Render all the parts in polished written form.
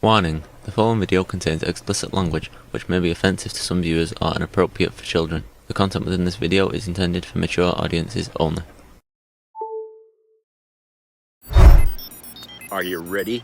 Warning: the following video contains explicit language which may be offensive to some viewers or inappropriate for children. The content within this video is intended for mature audiences only. Are you ready?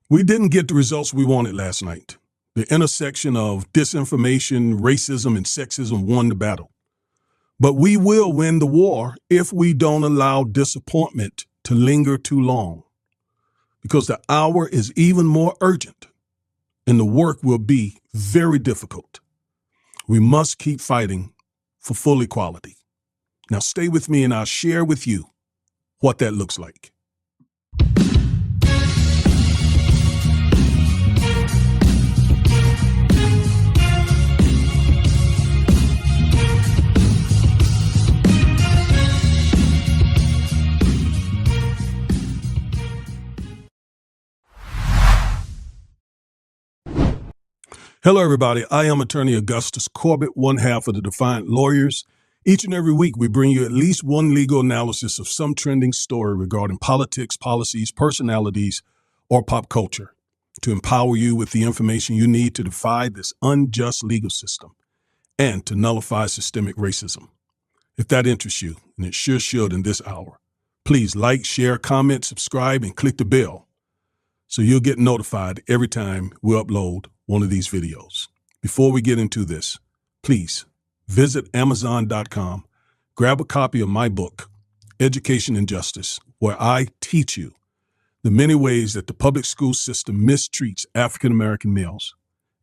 We didn't get the results we wanted last night. The intersection of disinformation, racism, and sexism won the battle. But we will win the war if we don't allow disappointment to linger too long, because the hour is even more urgent and the work will be very difficult. We must keep fighting for full equality. Now stay with me and I'll share with you what that looks like. Hello, everybody. I am attorney Augustus Corbett, one half of the Defiant Lawyers. Each and every week, we bring you at least one legal analysis of some trending story regarding politics, policies, personalities, or pop culture to empower you with the information you need to defy this unjust legal system and to nullify systemic racism. If that interests you, and it sure should in this hour, please like, share, comment, subscribe, and click the bell so you'll get notified every time we upload one of these videos. Before we get into this, please visit Amazon.com, grab a copy of my book, Education and Justice, where I teach you the many ways that the public school system mistreats African-American males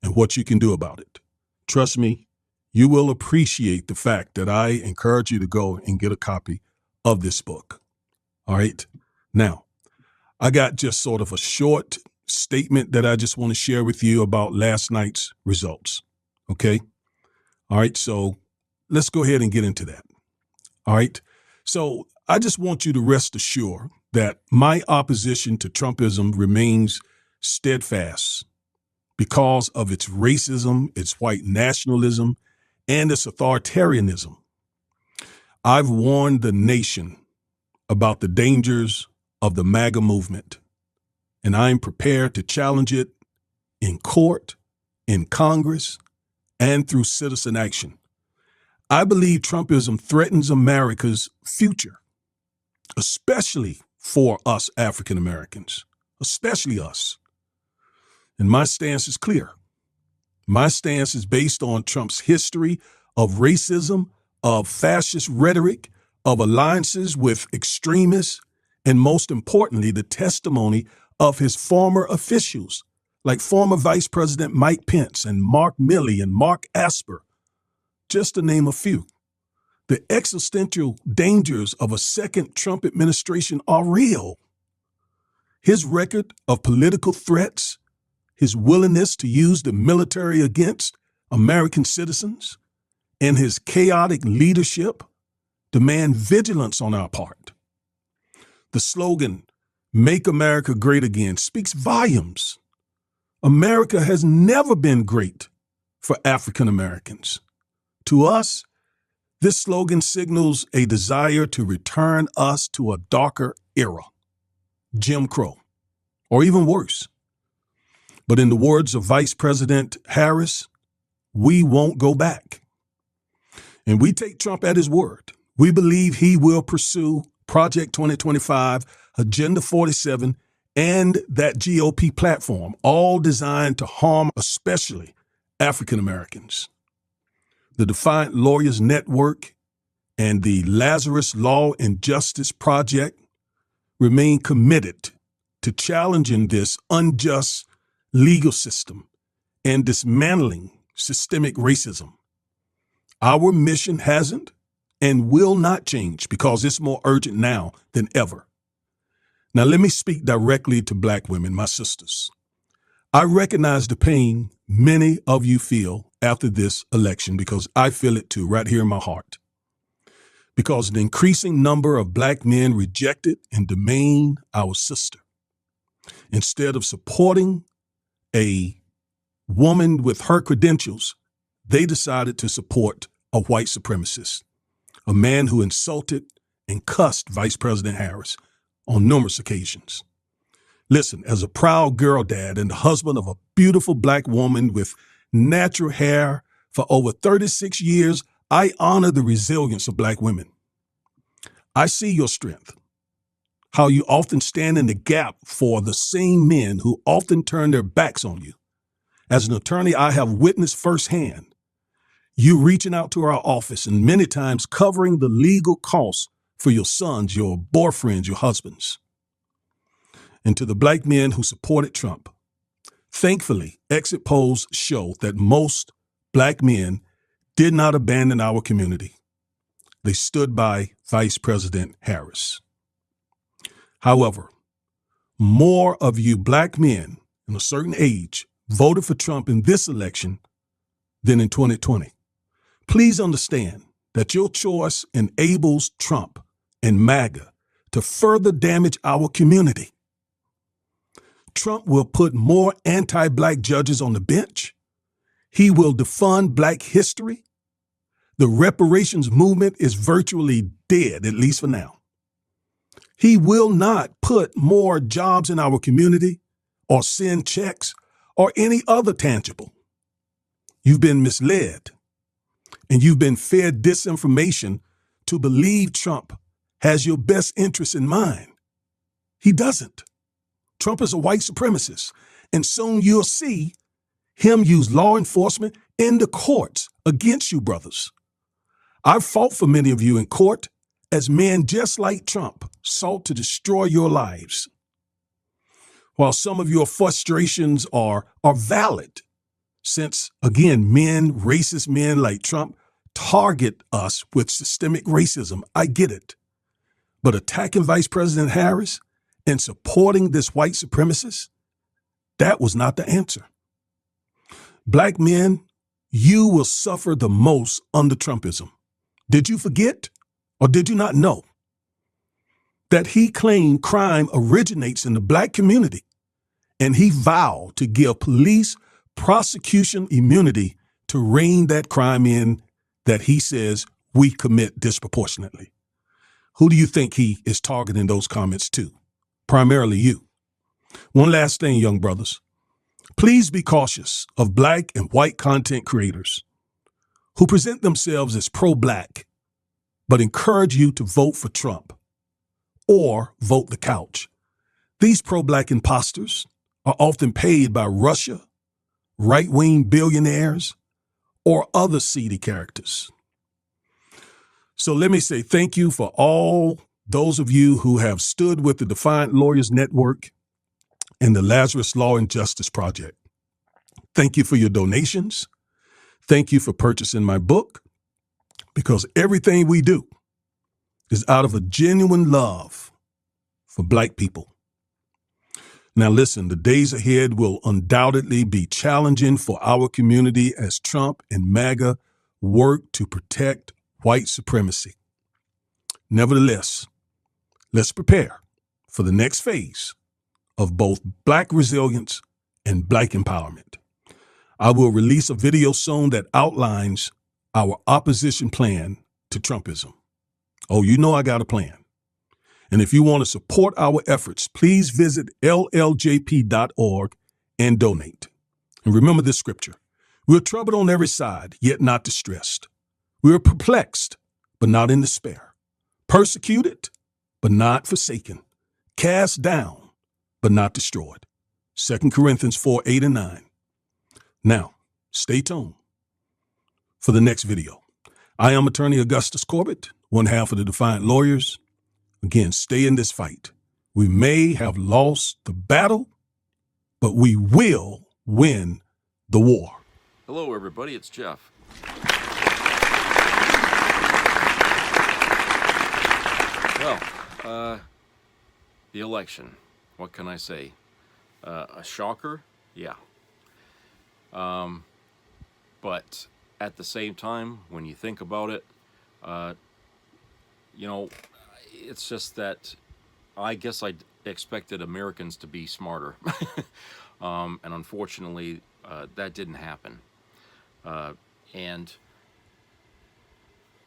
and what you can do about it. Trust me, you will appreciate the fact that I encourage you to go and get a copy of this book. All right. Now, I got just sort of a short statement that I just want to share with you about last night's results. Okay. All right. So let's go ahead and get into that. All right. So I just want you to rest assured that my opposition to Trumpism remains steadfast because of its racism, its white nationalism, and its authoritarianism. I've warned the nation about the dangers of the MAGA movement, and I'm prepared to challenge it in court, in Congress, and through citizen action. I believe Trumpism threatens America's future, especially for us African Americans, especially us. And my stance is clear. My stance is based on Trump's history of racism, of fascist rhetoric, of alliances with extremists, and most importantly, the testimony of his former officials, like former Vice President Mike Pence and Mark Milley and Mark Asper, just to name a few. The existential dangers of a second Trump administration are real. His record of political threats, his willingness to use the military against American citizens, and his chaotic leadership demand vigilance on our part. The slogan, "Make America Great Again," speaks volumes. America has never been great for African Americans. To us, this slogan signals a desire to return us to a darker era, Jim Crow, or even worse. But in the words of Vice President Harris, we won't go back. And we take Trump at his word. We believe he will pursue Project 2025, Agenda 47, and that GOP platform, all designed to harm especially African Americans. The Defiant Lawyers Network and the Lazarus Law and Justice Project remain committed to challenging this unjust legal system and dismantling systemic racism. Our mission hasn't and will not change because it's more urgent now than ever. Now, let me speak directly to Black women, my sisters. I recognize the pain many of you feel after this election because I feel it too, right here in my heart. Because the increasing number of Black men rejected and demeaned our sister. Instead of supporting a woman with her credentials, they decided to support a white supremacist, a man who insulted and cussed Vice President Harris on numerous occasions. Listen, as a proud girl dad and the husband of a beautiful Black woman with natural hair for over 36 years, I honor the resilience of Black women. I see your strength, how you often stand in the gap for the same men who often turn their backs on you. As an attorney, I have witnessed firsthand you reaching out to our office and many times covering the legal costs for your sons, your boyfriends, your husbands. And to the Black men who supported Trump, thankfully, exit polls show that most Black men did not abandon our community. They stood by Vice President Harris. However, more of you Black men in a certain age voted for Trump in this election than in 2020. Please understand that your choice enables Trump and MAGA to further damage our community. Trump will put more anti-Black judges on the bench. He will defund Black history. The reparations movement is virtually dead, at least for now. He will not put more jobs in our community or send checks or any other tangible. You've been misled and you've been fed disinformation to believe Trump has your best interests in mind. He doesn't. Trump is a white supremacist, and soon you'll see him use law enforcement in the courts against you, brothers. I've fought for many of you in court as men just like Trump sought to destroy your lives. While some of your frustrations are valid, since, again, racist men like Trump target us with systemic racism, I get it. But attacking Vice President Harris and supporting this white supremacist, that was not the answer. Black men, you will suffer the most under Trumpism. Did you forget or did you not know that he claimed crime originates in the Black community and he vowed to give police prosecution immunity to rein that crime in that he says we commit disproportionately? Who do you think he is targeting those comments to? Primarily you. One last thing, young brothers. Please be cautious of Black and white content creators who present themselves as pro-Black, but encourage you to vote for Trump or vote the couch. These pro-Black imposters are often paid by Russia, right-wing billionaires, or other seedy characters. So let me say thank you for all those of you who have stood with the Defiant Lawyers Network and the Lazarus Law and Justice Project. Thank you for your donations. Thank you for purchasing my book, because everything we do is out of a genuine love for Black people. Now listen, the days ahead will undoubtedly be challenging for our community as Trump and MAGA work to protect white supremacy. Nevertheless, let's prepare for the next phase of both Black resilience and Black empowerment. I will release a video soon that outlines our opposition plan to Trumpism. Oh, you know I got a plan. And if you want to support our efforts, please visit lljp.org and donate. And remember this scripture: we're troubled on every side, yet not distressed. We are perplexed, but not in despair. Persecuted, but not forsaken. Cast down, but not destroyed. 2 Corinthians 4:8 and 9. Now, stay tuned for the next video. I am Attorney Augustus Corbett, one half of the Defiant Lawyers. Again, stay in this fight. We may have lost the battle, but we will win the war. Hello, everybody. It's Jeff. Well, the election. What can I say? A shocker? Yeah. But at the same time, when you think about it, it's just that I guess I expected Americans to be smarter. And unfortunately, that didn't happen. And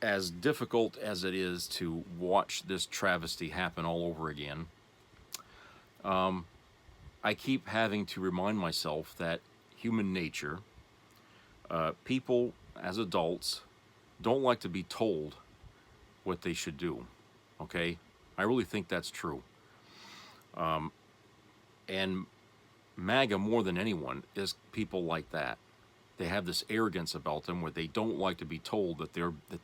as difficult as it is to watch this travesty happen all over again, I keep having to remind myself that human nature, people as adults don't like to be told what they should do, okay? I really think that's true. And MAGA, more than anyone, is people like that. They have this arrogance about them where they don't like to be told that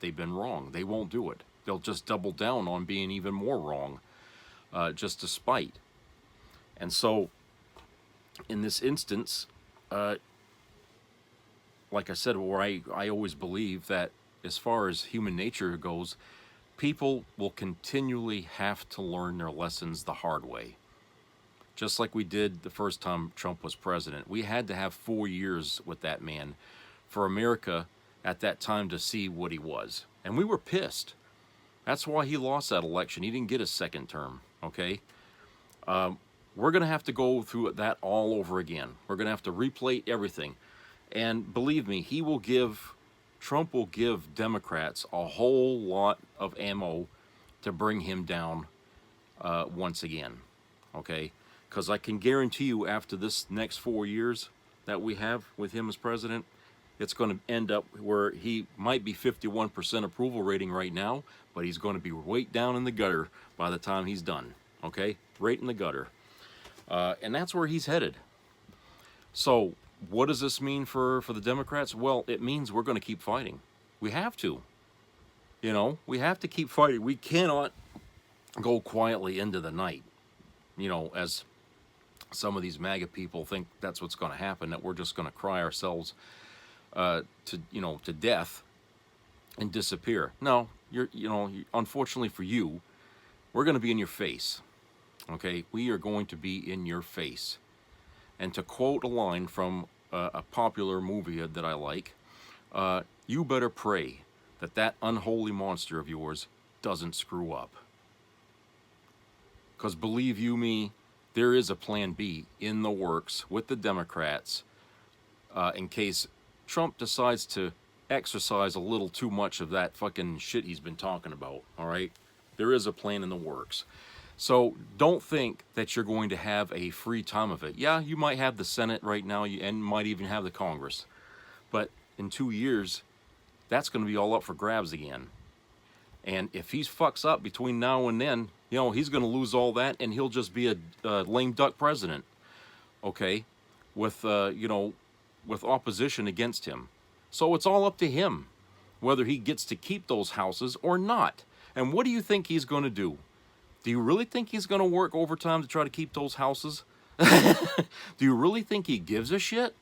they've been wrong. They won't do it. They'll just double down on being even more wrong, just to spite. And so, in this instance, like I said, where I always believe that as far as human nature goes, people will continually have to learn their lessons the hard way. Just like we did the first time Trump was president. We had to have 4 years with that man for America at that time to see what he was. And we were pissed. That's why he lost that election. He didn't get a second term, okay? We're going to have to go through that all over again. We're going to have to replay everything. And believe me, Trump will give Democrats a whole lot of ammo to bring him down once again, okay? Because I can guarantee you after this next 4 years that we have with him as president, it's going to end up where he might be 51% approval rating right now, but he's going to be way down in the gutter by the time he's done, okay? Right in the gutter. And that's where he's headed. So what does this mean for the Democrats? Well, it means we're going to keep fighting. We have to. We have to keep fighting. We cannot go quietly into the night, as some of these MAGA people think that's what's going to happen, that we're just going to cry ourselves to death and disappear. No, unfortunately for you, we're going to be in your face. Okay, we are going to be in your face. And to quote a line from a popular movie that I like, you better pray that unholy monster of yours doesn't screw up. Because believe you me, there is a plan B in the works with the Democrats in case Trump decides to exercise a little too much of that fucking shit he's been talking about, all right? There is a plan in the works. So don't think that you're going to have a free time of it. Yeah, you might have the Senate right now and might even have the Congress. But in 2 years, that's going to be all up for grabs again. And if he fucks up between now and then, he's going to lose all that and he'll just be a lame duck president, okay, with opposition against him. So it's all up to him whether he gets to keep those houses or not. And what do you think he's going to do? Do you really think he's going to work overtime to try to keep those houses? Do you really think he gives a shit?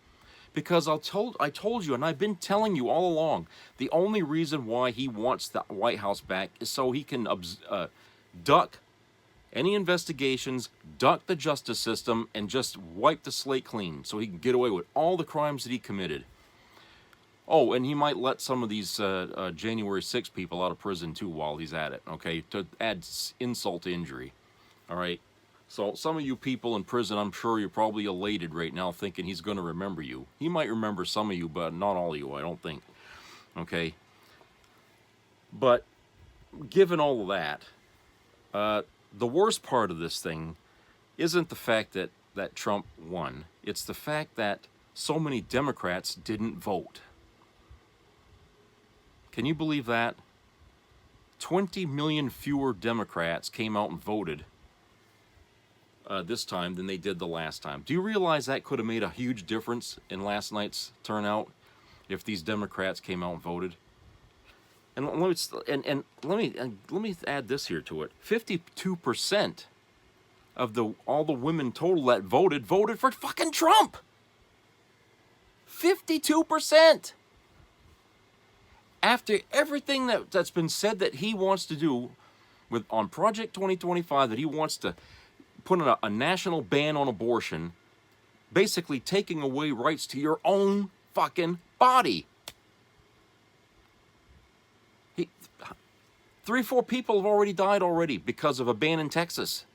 Because I told you, and I've been telling you all along, the only reason why he wants the White House back is so he can duck any investigations, duck the justice system, and just wipe the slate clean so he can get away with all the crimes that he committed. Oh, and he might let some of these January 6 people out of prison too while he's at it, okay, to add insult to injury, all right? So some of you people in prison, I'm sure you're probably elated right now thinking he's going to remember you. He might remember some of you, but not all of you, I don't think. Okay? But given all of that, the worst part of this thing isn't the fact that Trump won. It's the fact that so many Democrats didn't vote. Can you believe that? 20 million fewer Democrats came out and voted this time than they did the last time. Do you realize that could have made a huge difference in last night's turnout if these Democrats came out and voted? And let me add this here to it. 52% of all the women total that voted for fucking Trump. 52%. After everything that's been said that he wants to do on Project 2025, that he wants to put a national ban on abortion, basically taking away rights to your own fucking body. 3 or 4 people have already died because of a ban in Texas.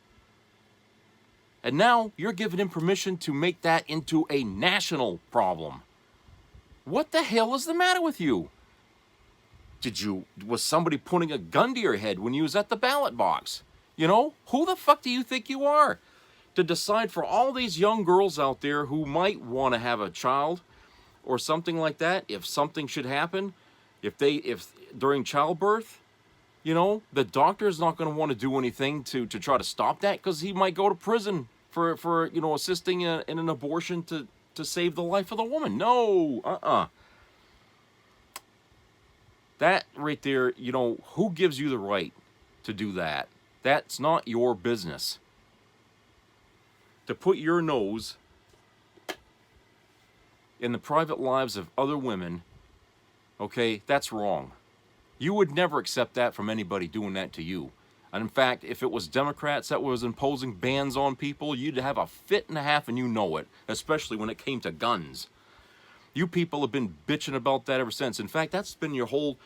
And now you're giving him permission to make that into a national problem. What the hell is the matter with you? Was somebody putting a gun to your head when you was at the ballot box? You know, who the fuck do you think you are to decide for all these young girls out there who might want to have a child or something like that, if something should happen, if during childbirth, you know, the doctor is not going to want to do anything to try to stop that, because he might go to prison for you know, assisting in an abortion to save the life of the woman. No, That right there, you know, who gives you the right to do that? That's not your business. To put your nose in the private lives of other women, okay, that's wrong. You would never accept that from anybody doing that to you. And in fact, if it was Democrats that was imposing bans on people, you'd have a fit and a half, and you know it, especially when it came to guns. You people have been bitching about that ever since. In fact, that's been your whole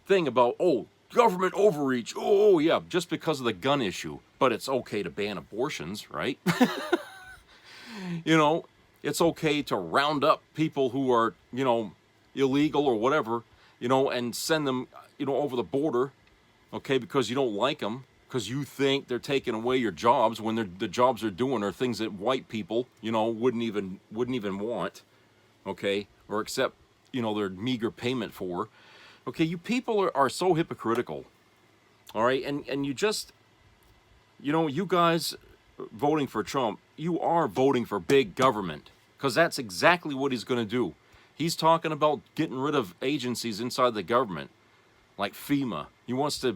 thing about, oh, government overreach. Oh, yeah, just because of the gun issue. But it's okay to ban abortions, right? You know, it's okay to round up people who are, you know, illegal or whatever, you know, and send them, you know, over the border, okay, because you don't like them, because you think they're taking away your jobs when the jobs they're doing are things that white people, you know, wouldn't even want, okay, or accept, you know, their meager payment for. Okay, you people are so hypocritical, all right, and you just, you know, you guys voting for Trump, you are voting for big government, because that's exactly what he's going to do. He's talking about getting rid of agencies inside the government, like FEMA. He wants to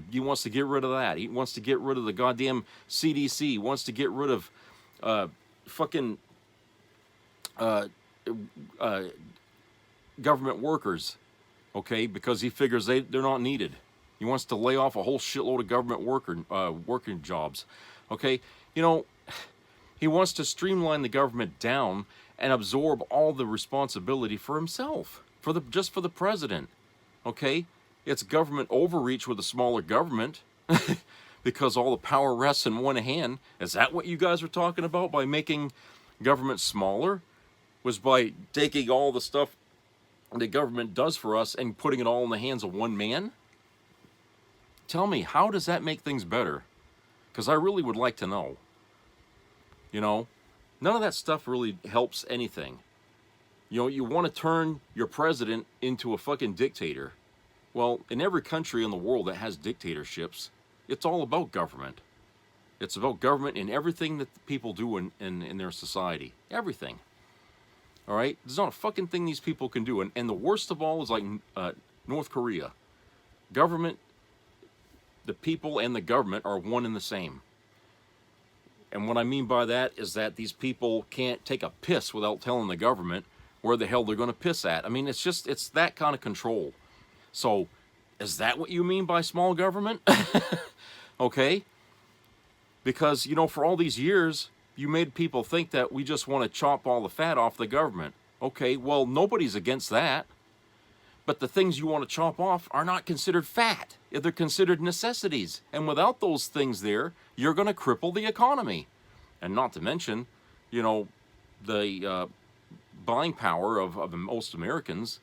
get rid of that. He wants to get rid of the goddamn CDC. He wants to get rid of government workers, okay, because he figures they're not needed. He wants to lay off a whole shitload of government working jobs, okay. You know, he wants to streamline the government down and absorb all the responsibility for himself, just for the president, okay? It's government overreach with a smaller government because all the power rests in one hand. Is that what you guys were talking about by making government smaller? Was by taking all the stuff the government does for us and putting it all in the hands of one man? Tell me, how does that make things better? Because I really would like to know. You know, none of that stuff really helps anything. You know, you want to turn your president into a fucking dictator. Well, in every country in the world that has dictatorships, it's all about government. It's about government in everything that people do in their society. Everything. All right? There's not a fucking thing these people can do. And the worst of all is like North Korea. Government, the people and the government are one and the same. And what I mean by that is that these people can't take a piss without telling the government where the hell they're going to piss at. I mean, it's that kind of control. So, is that what you mean by small government? Okay? Because, you know, for all these years, you made people think that we just want to chop all the fat off the government. Okay, well, nobody's against that. But the things you want to chop off are not considered fat. They're considered necessities. And without those things there, you're going to cripple the economy. And not to mention, you know, the buying power of most Americans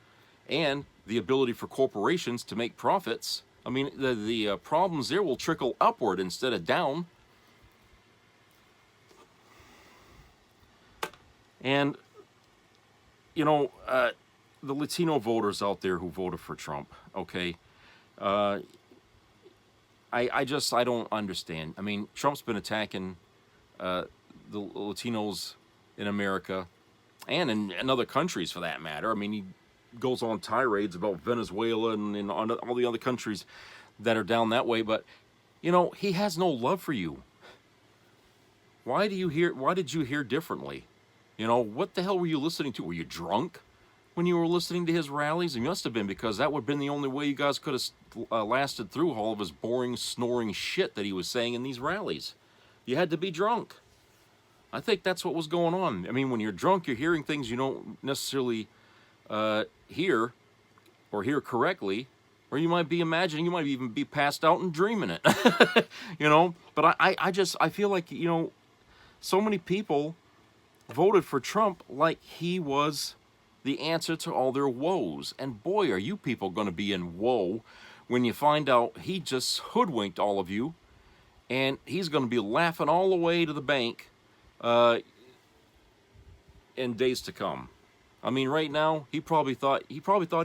and the ability for corporations to make profits. I mean, the problems there will trickle upward instead of down. And, you know, the Latino voters out there who voted for Trump, okay, I don't understand. I mean, Trump's been attacking the Latinos in America and in other countries for that matter. I mean, goes on tirades about Venezuela and all the other countries that are down that way. But you know, he has no love for you. Why did you hear differently? You know, what the hell were you listening to? Were you drunk when you were listening to his rallies? You must have been, because that would have been the only way you guys could have lasted through all of his boring, snoring shit that he was saying in these rallies. You had to be drunk. I think that's what was going on. I mean, when you're drunk, you're hearing things you don't necessarily hear or hear correctly, or you might be imagining, you might even be passed out and dreaming it. You know, but I feel like, you know, so many people voted for Trump like he was the answer to all their woes. And boy, are you people going to be in woe when you find out he just hoodwinked all of you, and he's going to be laughing all the way to the bank in days to come. I mean, right now, he probably thought he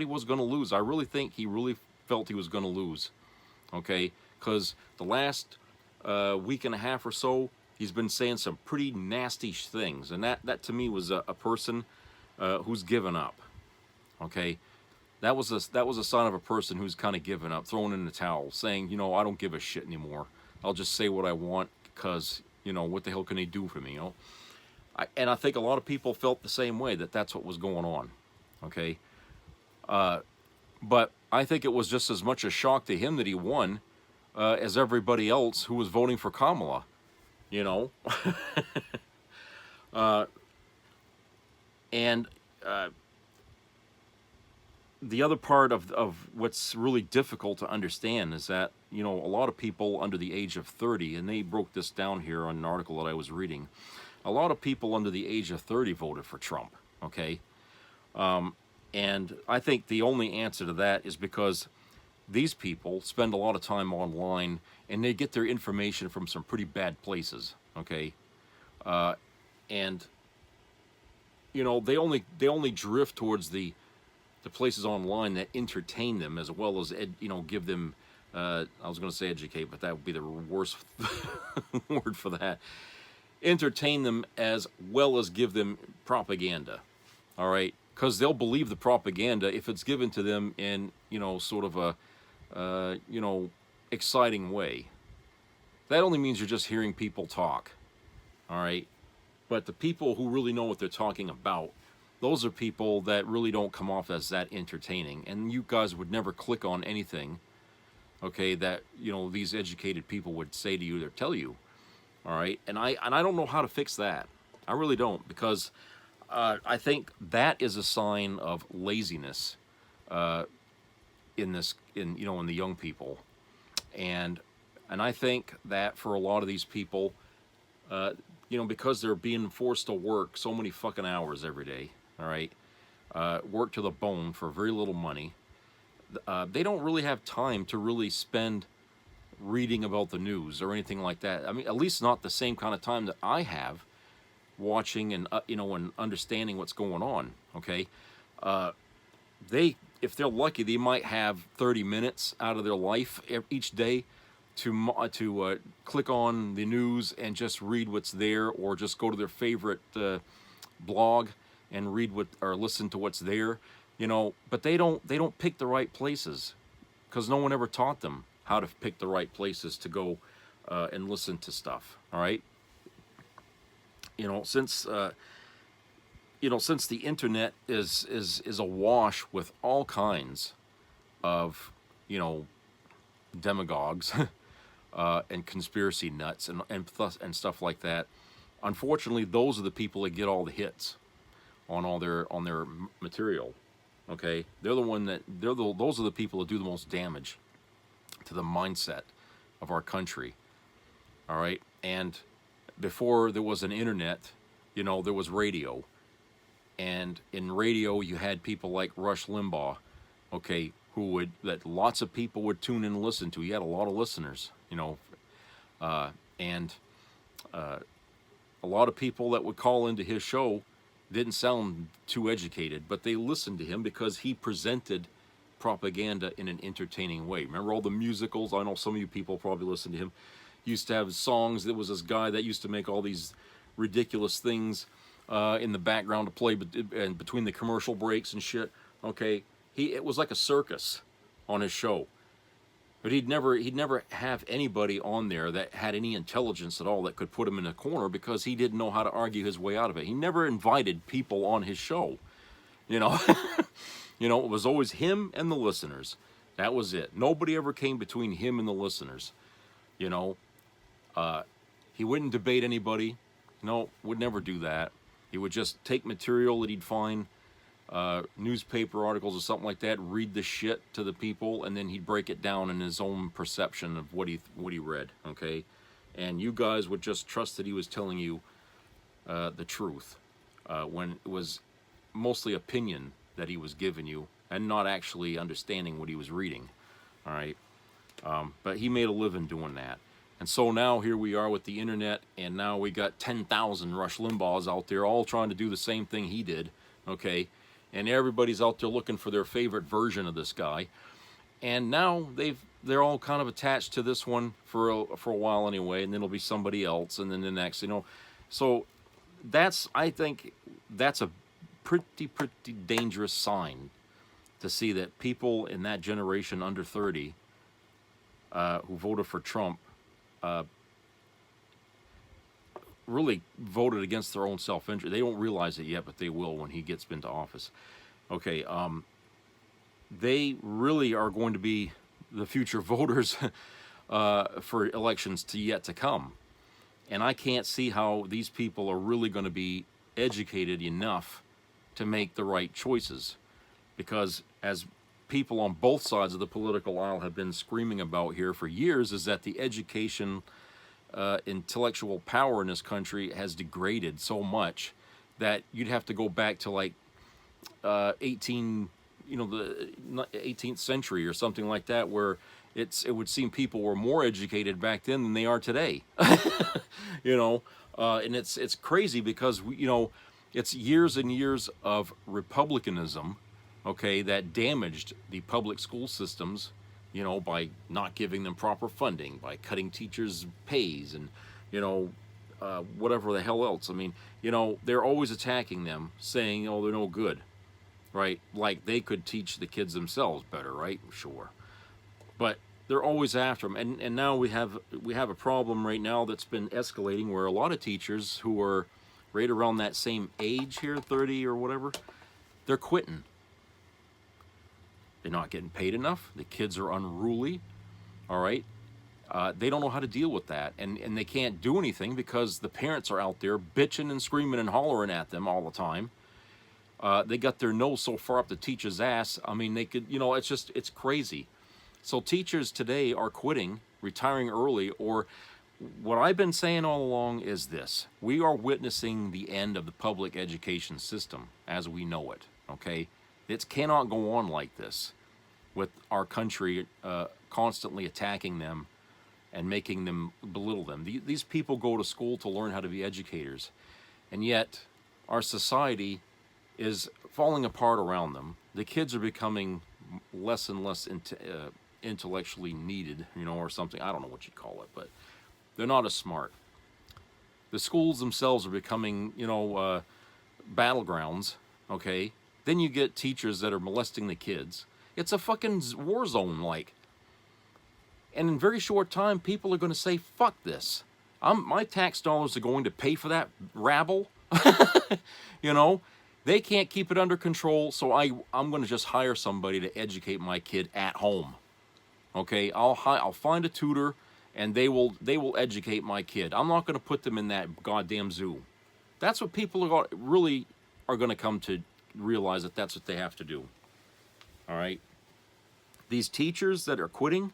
was going to lose. I really think he really felt he was going to lose. Okay, because the last week and a half or so, he's been saying some pretty nasty things, and that to me was a person who's given up. Okay, that was a sign of a person who's kind of given up, throwing in the towel, saying, you know, I don't give a shit anymore. I'll just say what I want, because, you know, what the hell can they do for me? You know, and I think a lot of people felt the same way, that's what was going on. Okay, but I think it was just as much a shock to him that he won as everybody else who was voting for Kamala. You know, and the other part of what's really difficult to understand is that, you know, a lot of people under the age of 30, and they broke this down here on an article that I was reading, a lot of people under the age of 30 voted for Trump, okay? And I think the only answer to that is because these people spend a lot of time online, and they get their information from some pretty bad places, okay? And, you know, they only drift towards the places online that entertain them, as well as give them. I was going to say educate, but that would be the worst word for that. Entertain them as well as give them propaganda. All right, because they'll believe the propaganda if it's given to them in, you know, sort of a exciting way. That only means you're just hearing people talk. All right, but the people who really know what they're talking about, those are people that really don't come off as that entertaining. And you guys would never click on anything, okay, that, you know, these educated people would say to you or tell you. All right, and I don't know how to fix that. I really don't, because I think that is a sign of laziness in the young people, and I think that for a lot of these people, because they're being forced to work so many fucking hours every day. All right, work to the bone for very little money. They don't really have time to really spend reading about the news or anything like that. I mean, at least not the same kind of time that I have watching and and understanding what's going on. Okay, if they're lucky, they might have 30 minutes out of their life each day to click on the news and just read what's there, or just go to their favorite blog and read or listen to what's there. You know, but they don't pick the right places, because no one ever taught them how to pick the right places to go and listen to stuff. All right. You know, since the internet is awash with all kinds of, you know, demagogues and conspiracy nuts and stuff like that. Unfortunately, those are the people that get all the hits on their material. Okay, those are the people that do the most damage to the mindset of our country. All right, and before there was an internet, you know, there was radio, and in radio you had people like Rush Limbaugh, okay, that lots of people would tune in and listen to. He had a lot of listeners, you know, and a lot of people that would call into his show didn't sound too educated, but they listened to him because he presented propaganda in an entertaining way. Remember all the musicals? I know some of you people probably listened to him. He used to have songs. There was this guy that used to make all these ridiculous things in the background to play and between the commercial breaks and shit. Okay, it was like a circus on his show. But he'd never have anybody on there that had any intelligence at all that could put him in a corner, because he didn't know how to argue his way out of it. He never invited people on his show. You know, it was always him and the listeners. That was it. Nobody ever came between him and the listeners. You know, he wouldn't debate anybody. No, would never do that. He would just take material that he'd find, newspaper articles or something like that, read the shit to the people, and then he'd break it down in his own perception of what he read. Okay, and you guys would just trust that he was telling you the truth, when it was mostly opinion that he was giving you, and not actually understanding what he was reading. All right, but he made a living doing that. And so now here we are with the internet, and now we got 10,000 Rush Limbaughs out there all trying to do the same thing he did. Okay, and everybody's out there looking for their favorite version of this guy. And now they're all kind of attached to this one for a while anyway, and then it'll be somebody else, and then the next, So I think that's a pretty dangerous sign, to see that people in that generation under 30 who voted for Trump really voted against their own self-interest. They don't realize it yet, but they will when he gets into office. Okay, they really are going to be the future voters for elections yet to come. And I can't see how these people are really going to be educated enough to make the right choices. Because as people on both sides of the political aisle have been screaming about here for years, is that the education, intellectual power in this country has degraded so much that you'd have to go back to like the 18th century or something like that, where it would seem people were more educated back then than they are today. And it's crazy, because it's years and years of republicanism, okay, that damaged the public school systems, by not giving them proper funding, by cutting teachers' pays, and, whatever the hell else. I mean, they're always attacking them, saying, oh, they're no good, right? Like they could teach the kids themselves better, right? Sure. But they're always after them. And now we have a problem right now that's been escalating, where a lot of teachers who are right around that same age here, 30 or whatever, they're quitting. They're not getting paid enough. The kids are unruly. All right. They don't know how to deal with that. And they can't do anything, because the parents are out there bitching and screaming and hollering at them all the time. They got their nose so far up the teacher's ass. I mean, they could, it's crazy. So teachers today are quitting, retiring early, or what I've been saying all along is this: we are witnessing the end of the public education system as we know it. Okay. It cannot go on like this, with our country constantly attacking them and making them belittle them. These people go to school to learn how to be educators, and yet our society is falling apart around them. The kids are becoming less and less intellectually needed, or something. I don't know what you'd call it, but they're not as smart. The schools themselves are becoming, battlegrounds, okay? Then you get teachers that are molesting the kids. It's a fucking war zone, like. And in very short time, people are going to say, fuck this. My tax dollars are going to pay for that rabble. They can't keep it under control, so I'm going to just hire somebody to educate my kid at home. Okay, I'll find a tutor, and they will educate my kid. I'm not going to put them in that goddamn zoo. That's what people are really going to come to realize, that that's what they have to do. All right. These teachers that are quitting,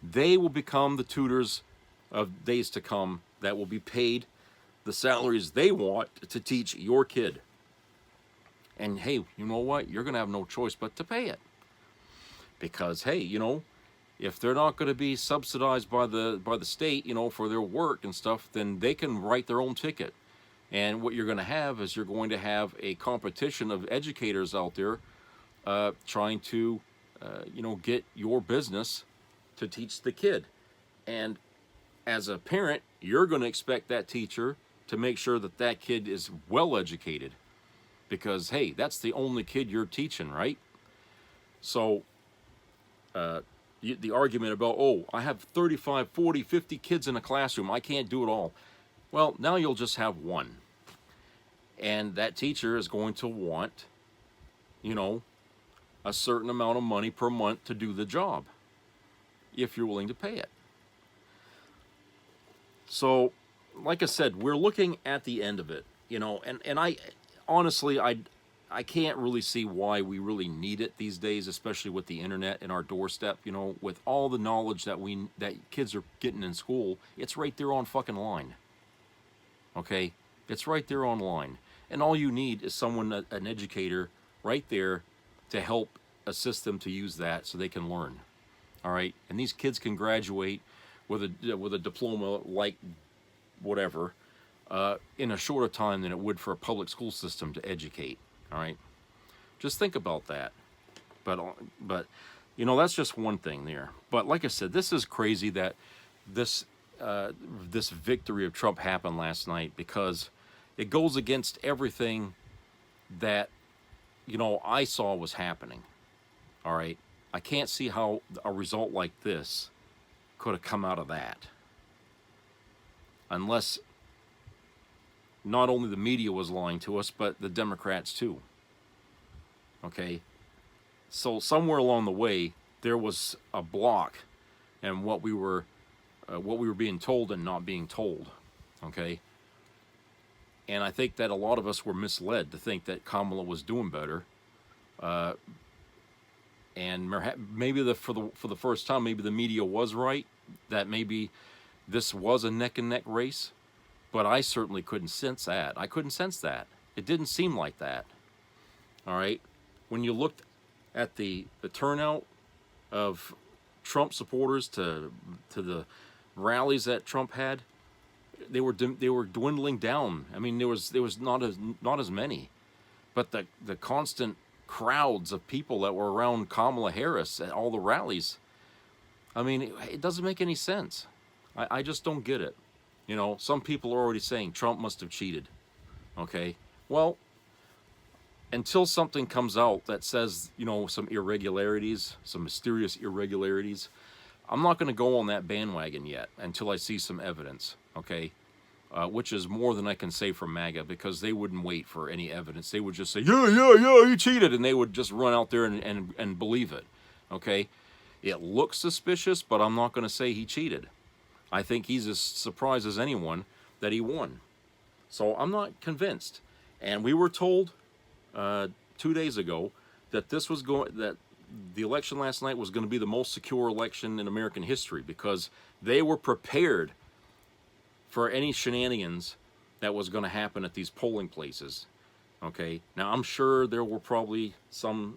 they will become the tutors of days to come, that will be paid the salaries they want to teach your kid. And hey, you know what? You're going to have no choice but to pay it. Because hey, if they're not going to be subsidized by the state, for their work and stuff, then they can write their own ticket. And what you're going to have is a competition of educators out there trying to, get your business to teach the kid. And as a parent, you're going to expect that teacher to make sure that kid is well educated. Because, hey, that's the only kid you're teaching, right? So the argument about, oh, I have 35, 40, 50 kids in a classroom, I can't do it all. Well, now you'll just have one. And that teacher is going to want, you know, a certain amount of money per month to do the job, if you're willing to pay it. So, like I said, we're looking at the end of it, you know, and I honestly, I can't really see why we really need it these days, especially with the internet in our doorstep, you know, with all the knowledge that kids are getting in school. It's right there on fucking line. Okay? It's right there online. And all you need is someone, an educator right there to help assist them to use that so they can learn. All right? And these kids can graduate with a diploma like whatever in a shorter time than it would for a public school system to educate. All right? Just think about that. But you know, that's just one thing there. But like I said, this is crazy that this victory of Trump happened last night, because it goes against everything that, you know, I saw was happening. All right? I can't see how a result like this could have come out of that, unless not only the media was lying to us, but the Democrats too. Okay? So somewhere along the way, there was a block in what we were being told and not being told. Okay? And I think that a lot of us were misled to think that Kamala was doing better. And maybe for the first time, maybe the media was right, that maybe this was a neck and neck race. But I certainly couldn't sense that. I couldn't sense that. It didn't seem like that. All right? When you looked at the turnout of Trump supporters to the rallies that Trump had, they were dwindling down. I mean, there was not as many, but the constant crowds of people that were around Kamala Harris at all the rallies, I mean, it doesn't make any sense. I just don't get it. You know, some people are already saying Trump must have cheated. Okay, well, until something comes out that says, you know, some irregularities, some mysterious irregularities, I'm not going to go on that bandwagon yet until I see some evidence. Okay. Which is more than I can say for MAGA, because they wouldn't wait for any evidence. They would just say, yeah, he cheated, and they would just run out there and believe it. Okay? It looks suspicious, but I'm not going to say he cheated. I think he's as surprised as anyone that he won. So I'm not convinced. And we were told 2 days ago that that the election last night was going to be the most secure election in American history, because they were prepared for any shenanigans that was going to happen at these polling places. Okay, now I'm sure there were probably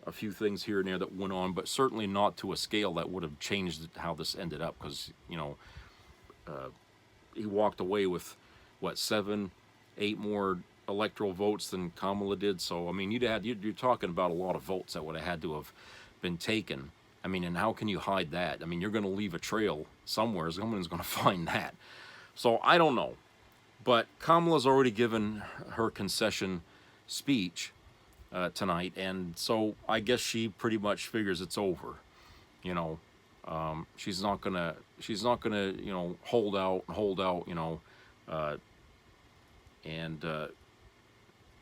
a few things here and there that went on, but certainly not to a scale that would have changed how this ended up, because, you know, he walked away with, what, 7, 8 more electoral votes than Kamala did. So, I mean, you're talking about a lot of votes that would have had to have been taken. I mean, and how can you hide that? I mean, you're going to leave a trail somewhere. Someone's going to find that. So I don't know, but Kamala's already given her concession speech tonight, and so I guess she pretty much figures it's over. You know, she's not gonna, you know, hold out, you know,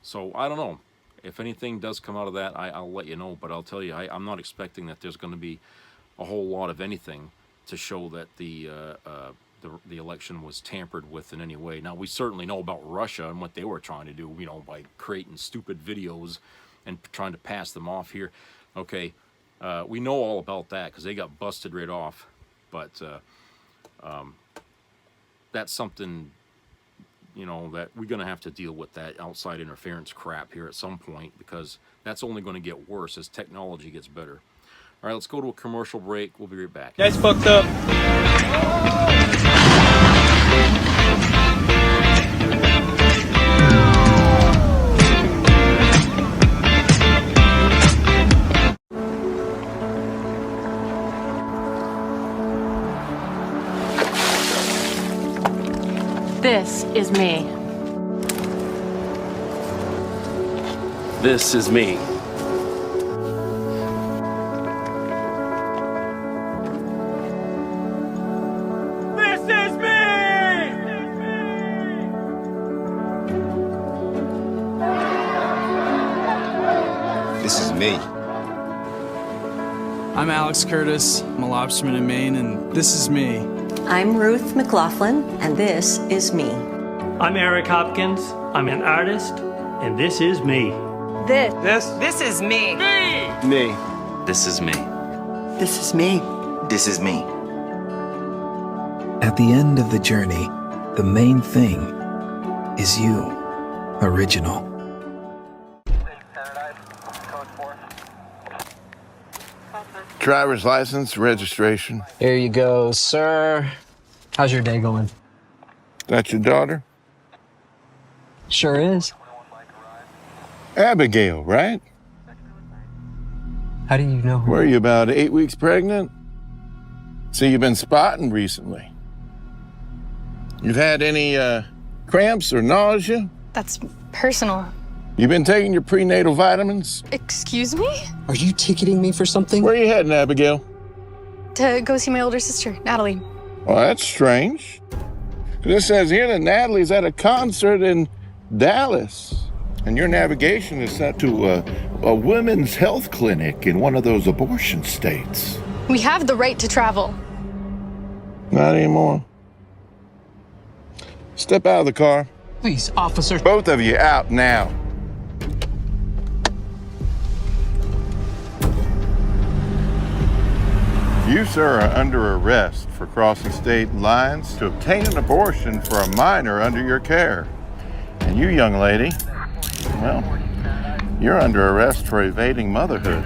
so I don't know. If anything does come out of that, I'll let you know. But I'll tell you, I'm not expecting that there's going to be a whole lot of anything to show that the election was tampered with in any way. Now, we certainly know about Russia and what they were trying to do, you know, by creating stupid videos and trying to pass them off here. Okay, we know all about that because they got busted right off. But that's something, you know, that we're going to have to deal with, that outside interference crap here at some point, because that's only going to get worse as technology gets better. All right, let's go to a commercial break. We'll be right back. That's fucked up. This is me. This is me. me. I'm Alex Curtis. I'm a lobsterman in Maine, and this is me. I'm Ruth McLaughlin, and this is me. I'm Eric Hopkins. I'm an artist, and this is me. This is me. Me. This is me. This is me. This is me. At the end of the journey, the main thing is you, original. Driver's license, registration. Here you go, sir. How's your day going? That's your daughter? Sure is. Abigail, right? How do you know her? Were you about 8 weeks pregnant? So you've been spotting recently. You've had any cramps or nausea? That's personal. You've been taking your prenatal vitamins? Excuse me? Are you ticketing me for something? Where are you heading, Abigail? To go see my older sister, Natalie. Well, that's strange. 'Cause it says here that Natalie's at a concert in Dallas. And your navigation is set to a women's health clinic in one of those abortion states. We have the right to travel. Not anymore. Step out of the car. Please, officer. Both of you out now. You, sir, are under arrest for crossing state lines to obtain an abortion for a minor under your care. And you, young lady, well, you're under arrest for evading motherhood.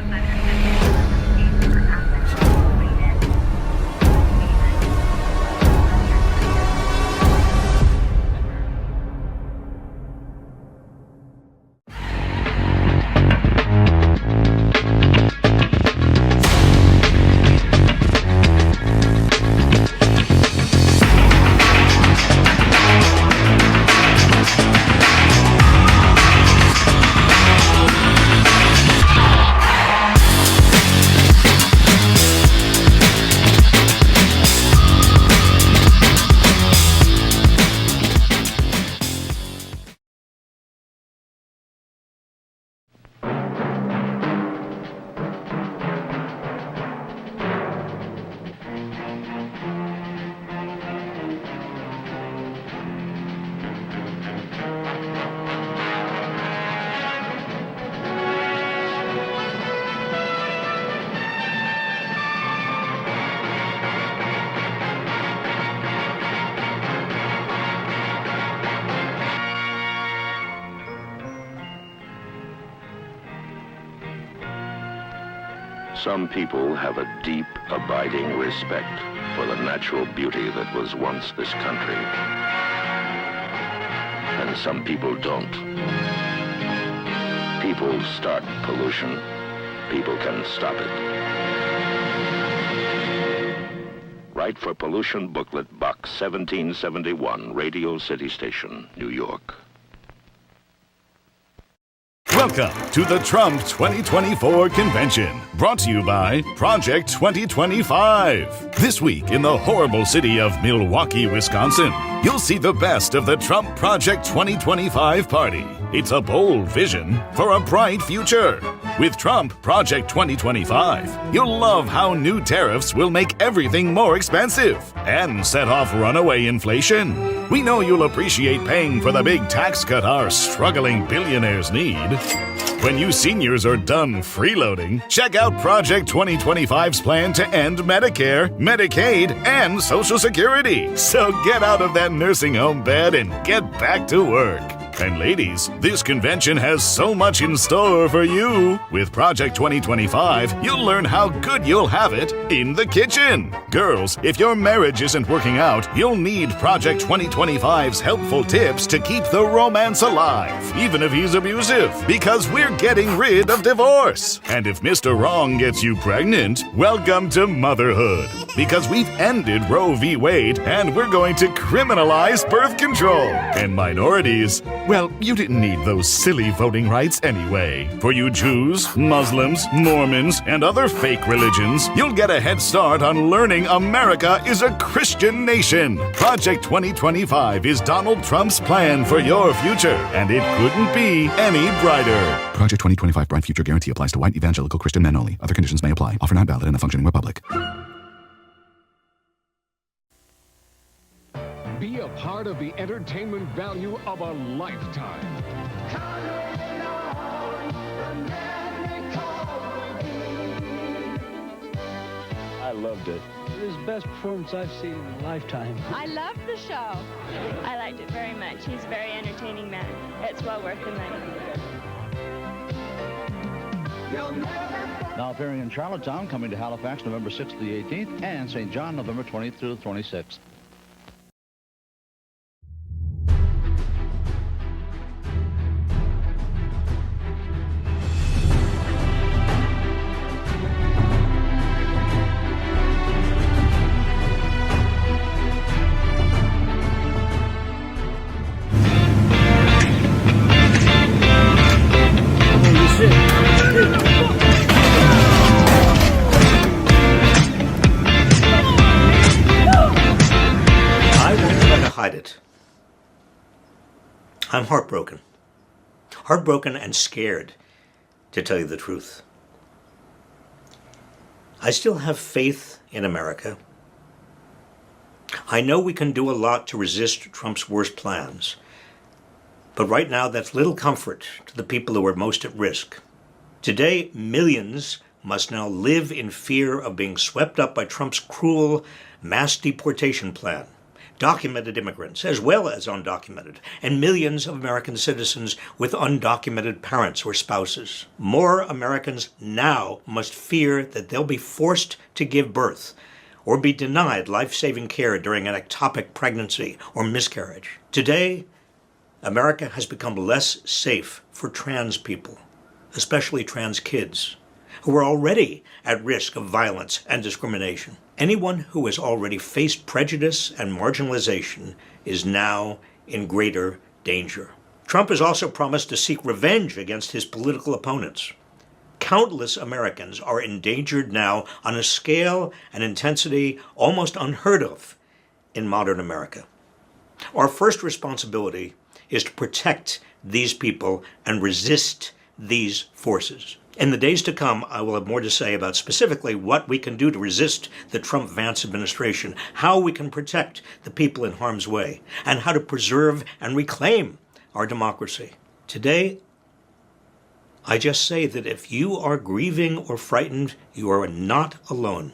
Some people have a deep, abiding respect for the natural beauty that was once this country. And some people don't. People start pollution. People can stop it. Write for Pollution Booklet, Box 1771, Radio City Station, New York. Welcome to the Trump 2024 convention, brought to you by Project 2025. This week in the horrible city of Milwaukee, Wisconsin, you'll see the best of the Trump Project 2025 party. It's a bold vision for a bright future. With Trump Project 2025, you'll love how new tariffs will make everything more expensive and set off runaway inflation. We know you'll appreciate paying for the big tax cut our struggling billionaires need. When you seniors are done freeloading, check out Project 2025's plan to end Medicare, Medicaid, and Social Security. So get out of that nursing home bed and get back to work. And ladies, this convention has so much in store for you. With Project 2025, you'll learn how good you'll have it in the kitchen. Girls, if your marriage isn't working out, you'll need Project 2025's helpful tips to keep the romance alive, even if he's abusive, because we're getting rid of divorce. And if Mr. Wrong gets you pregnant, welcome to motherhood, because we've ended Roe v. Wade and we're going to criminalize birth control. And minorities, Well, you didn't need those silly voting rights anyway. For you Jews, Muslims, Mormons, and other fake religions, you'll get a head start on learning America is a Christian nation. Project 2025 is Donald Trump's plan for your future, and it couldn't be any brighter. Project 2025 Bright Future Guarantee applies to white evangelical Christian men only. Other conditions may apply. Offer not valid in a functioning republic. Be a part of the entertainment value of a lifetime. I loved it. It was the best performance I've seen in a lifetime. I loved the show. I liked it very much. He's a very entertaining man. It's well worth the money. Now appearing in Charlottetown, coming to Halifax November 6th to the 18th, and St. John November 20th through the 26th. Hide it. I'm heartbroken. Heartbroken and scared, to tell you the truth. I still have faith in America. I know we can do a lot to resist Trump's worst plans, but right now that's little comfort to the people who are most at risk. Today, millions must now live in fear of being swept up by Trump's cruel mass deportation plan. Documented immigrants, as well as undocumented, and millions of American citizens with undocumented parents or spouses. More Americans now must fear that they'll be forced to give birth or be denied life-saving care during an ectopic pregnancy or miscarriage. Today, America has become less safe for trans people, especially trans kids, who are already at risk of violence and discrimination. Anyone who has already faced prejudice and marginalization is now in greater danger. Trump has also promised to seek revenge against his political opponents. Countless Americans are endangered now on a scale and intensity almost unheard of in modern America. Our first responsibility is to protect these people and resist these forces. In the days to come, I will have more to say about specifically what we can do to resist the Trump-Vance administration, how we can protect the people in harm's way, and how to preserve and reclaim our democracy. Today, I just say that if you are grieving or frightened, you are not alone.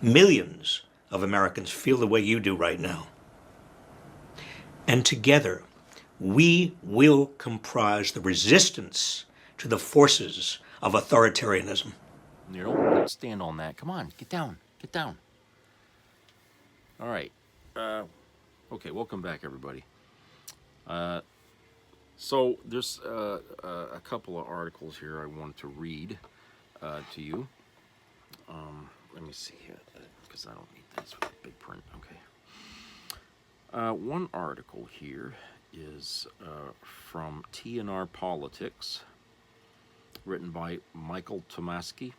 Millions of Americans feel the way you do right now. And together, we will comprise the resistance to the forces of authoritarianism. You don't stand on that. Come on, get down, get down. All right. Okay, welcome back, everybody. So there's a couple of articles here I want to read to you. Let me see here, because I don't need this with big print. Okay. One article here is from TNR Politics, written by Michael Tomasky,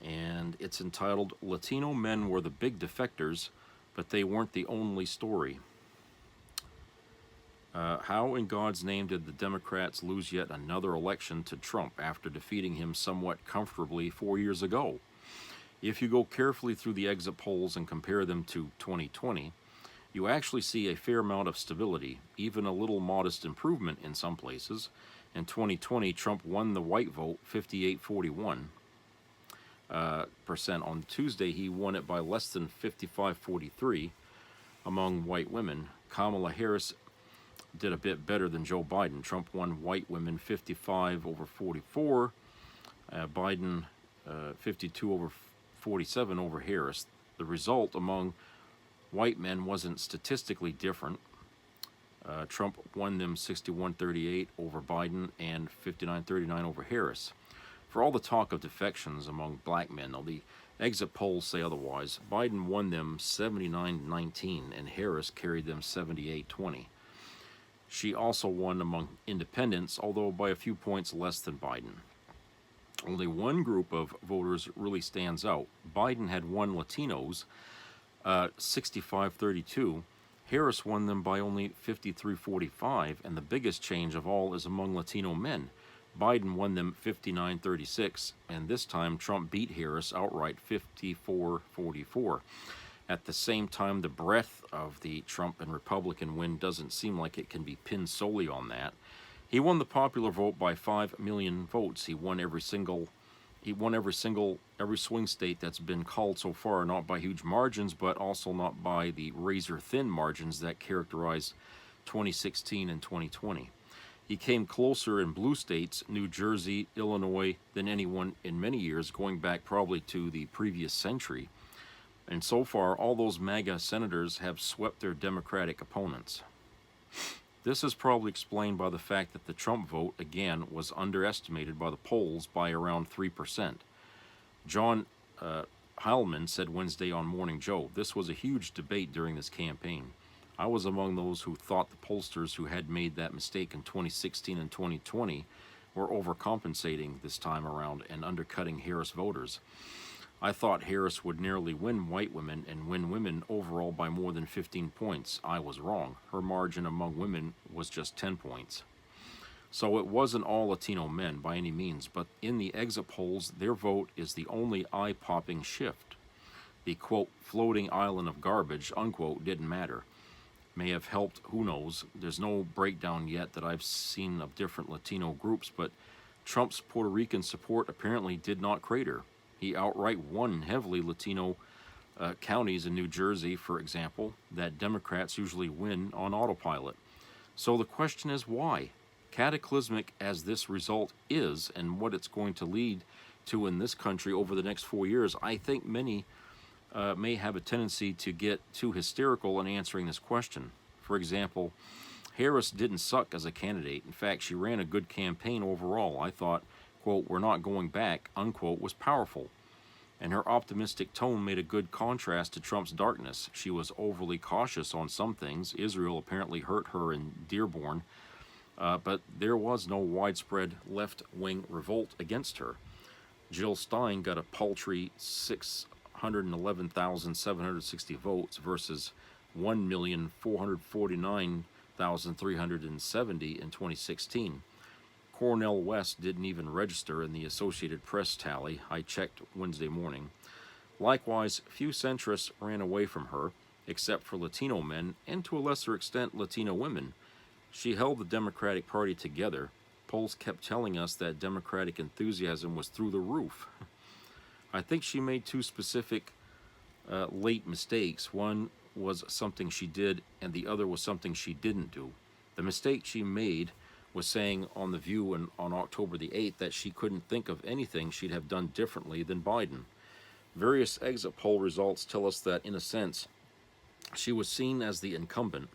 and it's entitled "Latino Men Were the Big Defectors, but They Weren't the Only Story." How in God's name did the Democrats lose yet another election to Trump after defeating him somewhat comfortably 4 years ago? If you go carefully through the exit polls and compare them to 2020, you actually see a fair amount of stability, even a little modest improvement in some places. In 2020, Trump won the white vote 58-41%. On Tuesday, he won it by less than 55-43 among white women. Kamala Harris did a bit better than Joe Biden. Trump won white women 55-44. Biden 52-47 over Harris. The result among white men wasn't statistically different. Trump won them 61-38 over Biden and 59-39 over Harris. For all the talk of defections among black men, though, the exit polls say otherwise. Biden won them 79-19 and Harris carried them 78-20. She also won among independents, although by a few points less than Biden. Only one group of voters really stands out. Biden had won Latinos 65-32. Harris won them by only 53-45, and the biggest change of all is among Latino men. Biden won them 59-36, and this time Trump beat Harris outright 54-44. At the same time, the breadth of the Trump and Republican win doesn't seem like it can be pinned solely on that. He won the popular vote by 5 million votes. He won every swing state that's been called so far, not by huge margins, but also not by the razor-thin margins that characterized 2016 and 2020. He came closer in blue states, New Jersey, Illinois, than anyone in many years, going back probably to the previous century. And so far, all those MAGA senators have swept their Democratic opponents. This is probably explained by the fact that the Trump vote, again, was underestimated by the polls by around 3%. John Heilman said Wednesday on Morning Joe, "This was a huge debate during this campaign. I was among those who thought the pollsters who had made that mistake in 2016 and 2020 were overcompensating this time around and undercutting Harris voters. I thought Harris would narrowly win white women and win women overall by more than 15 points. I was wrong. Her margin among women was just 10 points. So it wasn't all Latino men by any means, but in the exit polls, their vote is the only eye-popping shift. The, quote, floating island of garbage, unquote, didn't matter. May have helped, who knows. There's no breakdown yet that I've seen of different Latino groups, but Trump's Puerto Rican support apparently did not crater. He outright won heavily Latino counties in New Jersey, for example, that Democrats usually win on autopilot. So the question is why? Cataclysmic as this result is, and what it's going to lead to in this country over the next 4 years, I think many may have a tendency to get too hysterical in answering this question. For example, Harris didn't suck as a candidate. In fact, she ran a good campaign overall. I thought, quote, "we're not going back," unquote, was powerful. And her optimistic tone made a good contrast to Trump's darkness. She was overly cautious on some things. Israel apparently hurt her in Dearborn, but there was no widespread left-wing revolt against her. Jill Stein got a paltry 611,760 votes versus 1,449,370 in 2016. Cornel West didn't even register in the Associated Press tally. I checked Wednesday morning. Likewise, few centrists ran away from her, except for Latino men and to a lesser extent Latino women. She held the Democratic Party together. Polls kept telling us that Democratic enthusiasm was through the roof. I think she made two specific late mistakes. One was something she did, and the other was something she didn't do. The mistake she made was saying on The View on October the 8th that she couldn't think of anything she'd have done differently than Biden. Various exit poll results tell us that, in a sense, she was seen as the incumbent,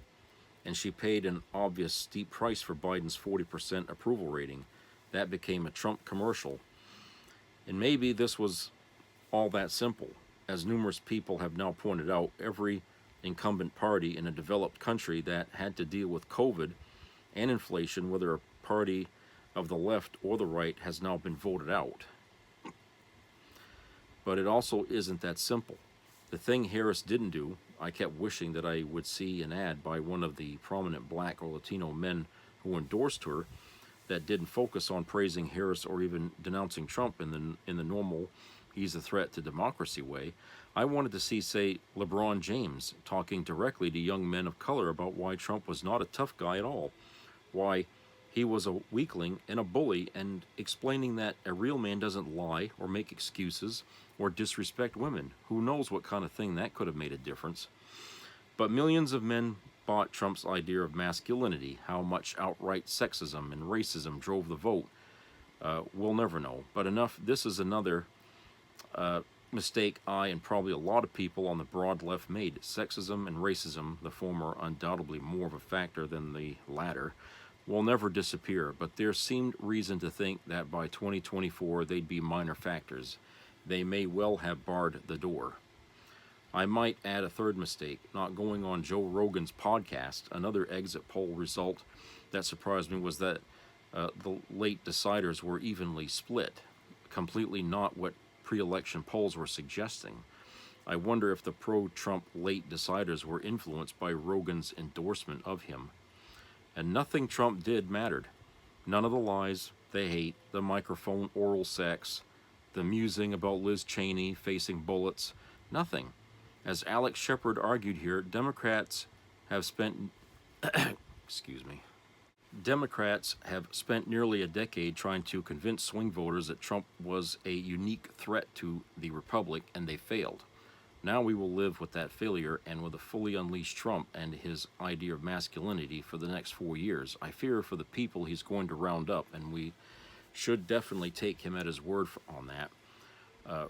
and she paid an obvious steep price for Biden's 40% approval rating. That became a Trump commercial. And maybe this was all that simple. As numerous people have now pointed out, every incumbent party in a developed country that had to deal with COVID and inflation, whether a party of the left or the right, has now been voted out. But it also isn't that simple. The thing Harris didn't do, I kept wishing that I would see an ad by one of the prominent black or Latino men who endorsed her that didn't focus on praising Harris or even denouncing Trump in the normal "he's a threat to democracy" way. I wanted to see, say, LeBron James talking directly to young men of color about why Trump was not a tough guy at all, why he was a weakling and a bully, and explaining that a real man doesn't lie or make excuses or disrespect women. Who knows what kind of thing that could have made a difference. But millions of men bought Trump's idea of masculinity. How much outright sexism and racism drove the vote, we'll never know. But enough, this is another mistake I and probably a lot of people on the broad left made. Sexism and racism, the former undoubtedly more of a factor than the latter, will never disappear, but there seemed reason to think that by 2024 they'd be minor factors. They may well have barred the door. I might add a third mistake, not going on Joe Rogan's podcast. Another exit poll result that surprised me was that the late deciders were evenly split, completely not what pre-election polls were suggesting. I wonder if the pro-Trump late deciders were influenced by Rogan's endorsement of him. And nothing Trump did mattered. None of the lies they hate, the microphone oral sex, the musing about Liz Cheney facing bullets, nothing. As Alex Shepard argued here, Democrats have spent Democrats have spent nearly a decade trying to convince swing voters that Trump was a unique threat to the republic, and they failed. Now we will live with that failure and with a fully unleashed Trump and his idea of masculinity for the next 4 years. I fear for the people he's going to round up, and we should definitely take him at his word on that.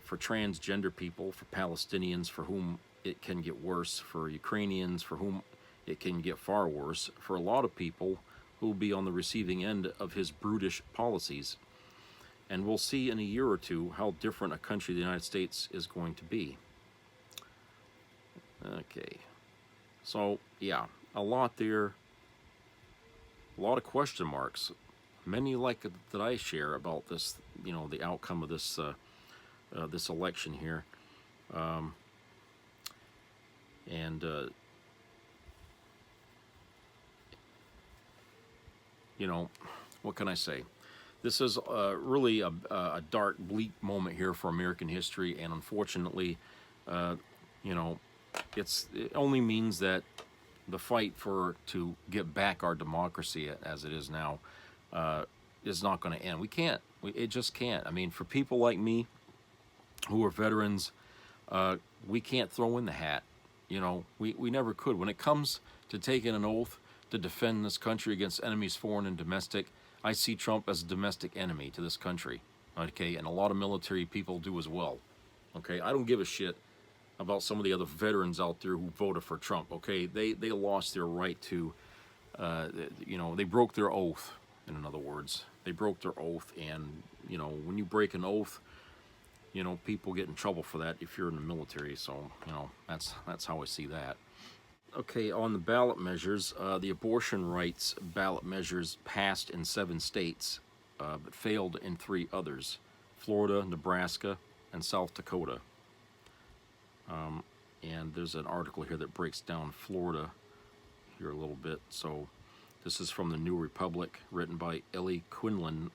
For transgender people, for Palestinians for whom it can get worse, for Ukrainians for whom it can get far worse, for a lot of people who will be on the receiving end of his brutish policies. And we'll see in a year or two how different a country the United States is going to be. Okay, so yeah, a lot there, a lot of question marks, many like that I share about this, you know, the outcome of this this election here, you know, what can I say? This is really a dark, bleak moment here for American history, and unfortunately, you know, it only means that the fight to get back our democracy as it is now is not going to end. It just can't. I mean, for people like me who are veterans, we can't throw in the hat. You know, we never could. When it comes to taking an oath to defend this country against enemies foreign and domestic, I see Trump as a domestic enemy to this country. Okay, and a lot of military people do as well. Okay, I don't give a shit about some of the other veterans out there who voted for Trump. Okay, they lost their right to, you know, they broke their oath. In other words, they broke their oath, and you know, when you break an oath, you know, people get in trouble for that if you're in the military. So, you know, that's how I see that. Okay, on the ballot measures, the abortion rights ballot measures passed in 7 states, but failed in 3 others: Florida, Nebraska, and South Dakota. And there's an article here that breaks down Florida here a little bit. So this is from the New Republic, written by Ellie Quinlan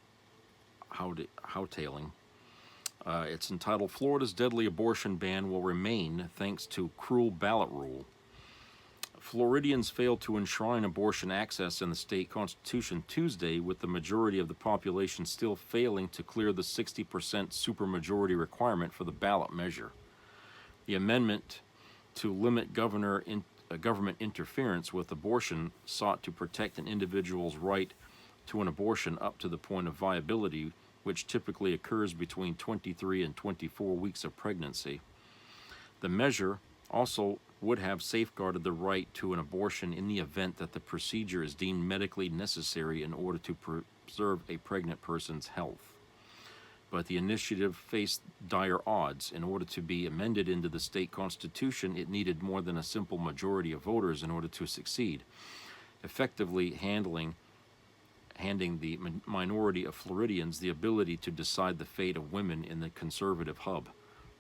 Houtailing. It's entitled, "Florida's Deadly Abortion Ban Will Remain Thanks to Cruel Ballot Rule." Floridians failed to enshrine abortion access in the state constitution Tuesday, with the majority of the population still failing to clear the 60% supermajority requirement for the ballot measure. The amendment to limit government interference with abortion sought to protect an individual's right to an abortion up to the point of viability, which typically occurs between 23 and 24 weeks of pregnancy. The measure also would have safeguarded the right to an abortion in the event that the procedure is deemed medically necessary in order to preserve a pregnant person's health. But the initiative faced dire odds. In order to be amended into the state constitution, it needed more than a simple majority of voters in order to succeed, effectively handing the minority of Floridians the ability to decide the fate of women in the conservative hub.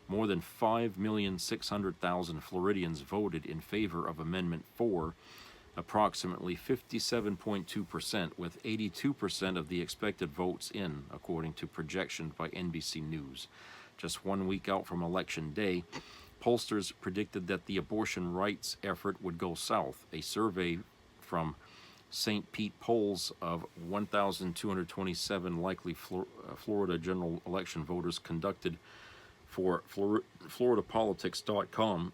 More than 5,600,000 Floridians voted in favor of Amendment 4, approximately 57.2%, with 82% of the expected votes in, according to projections by NBC News. Just 1 week out from Election Day, pollsters predicted that the abortion rights effort would go south. A survey from St. Pete polls of 1,227 likely Florida general election voters conducted for FloridaPolitics.com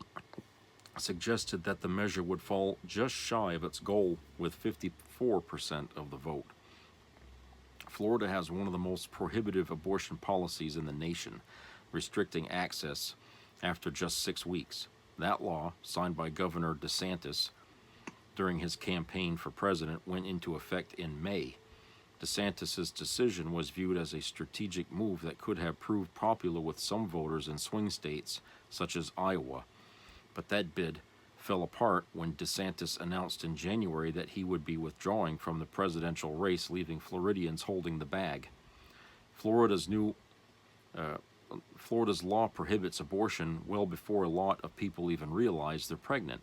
suggested that the measure would fall just shy of its goal, with 54% of the vote. Florida has one of the most prohibitive abortion policies in the nation, restricting access after just 6 weeks. That law, signed by Governor DeSantis during his campaign for president, went into effect in May. DeSantis' decision was viewed as a strategic move that could have proved popular with some voters in swing states such as Iowa, But that bid fell apart when DeSantis announced in January that he would be withdrawing from the presidential race, leaving Floridians holding the bag. Florida's law prohibits abortion well before a lot of people even realize they're pregnant.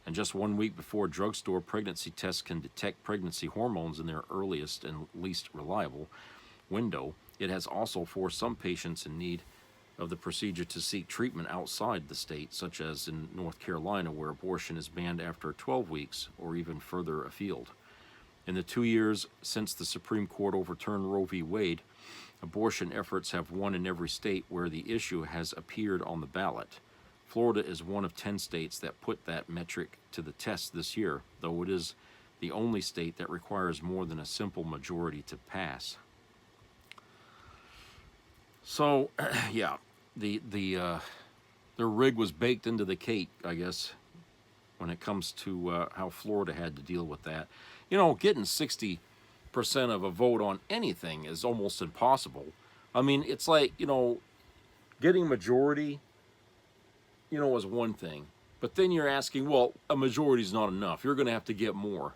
And just 1 week before drugstore pregnancy tests can detect pregnancy hormones in their earliest and least reliable window, it has also forced some patients in need of the procedure to seek treatment outside the state, such as in North Carolina, where abortion is banned after 12 weeks or even further afield. In the 2 years since the Supreme Court overturned Roe v. Wade, abortion efforts have won in every state where the issue has appeared on the ballot. Florida is one of 10 states that put that metric to the test this year, though it is the only state that requires more than a simple majority to pass. So, yeah, the rig was baked into the cake, I guess, when it comes to how Florida had to deal with that. You know, getting 60% of a vote on anything is almost impossible. I mean, it's like, you know, getting majority, you know, is one thing. But then you're asking, well, a majority is not enough. You're going to have to get more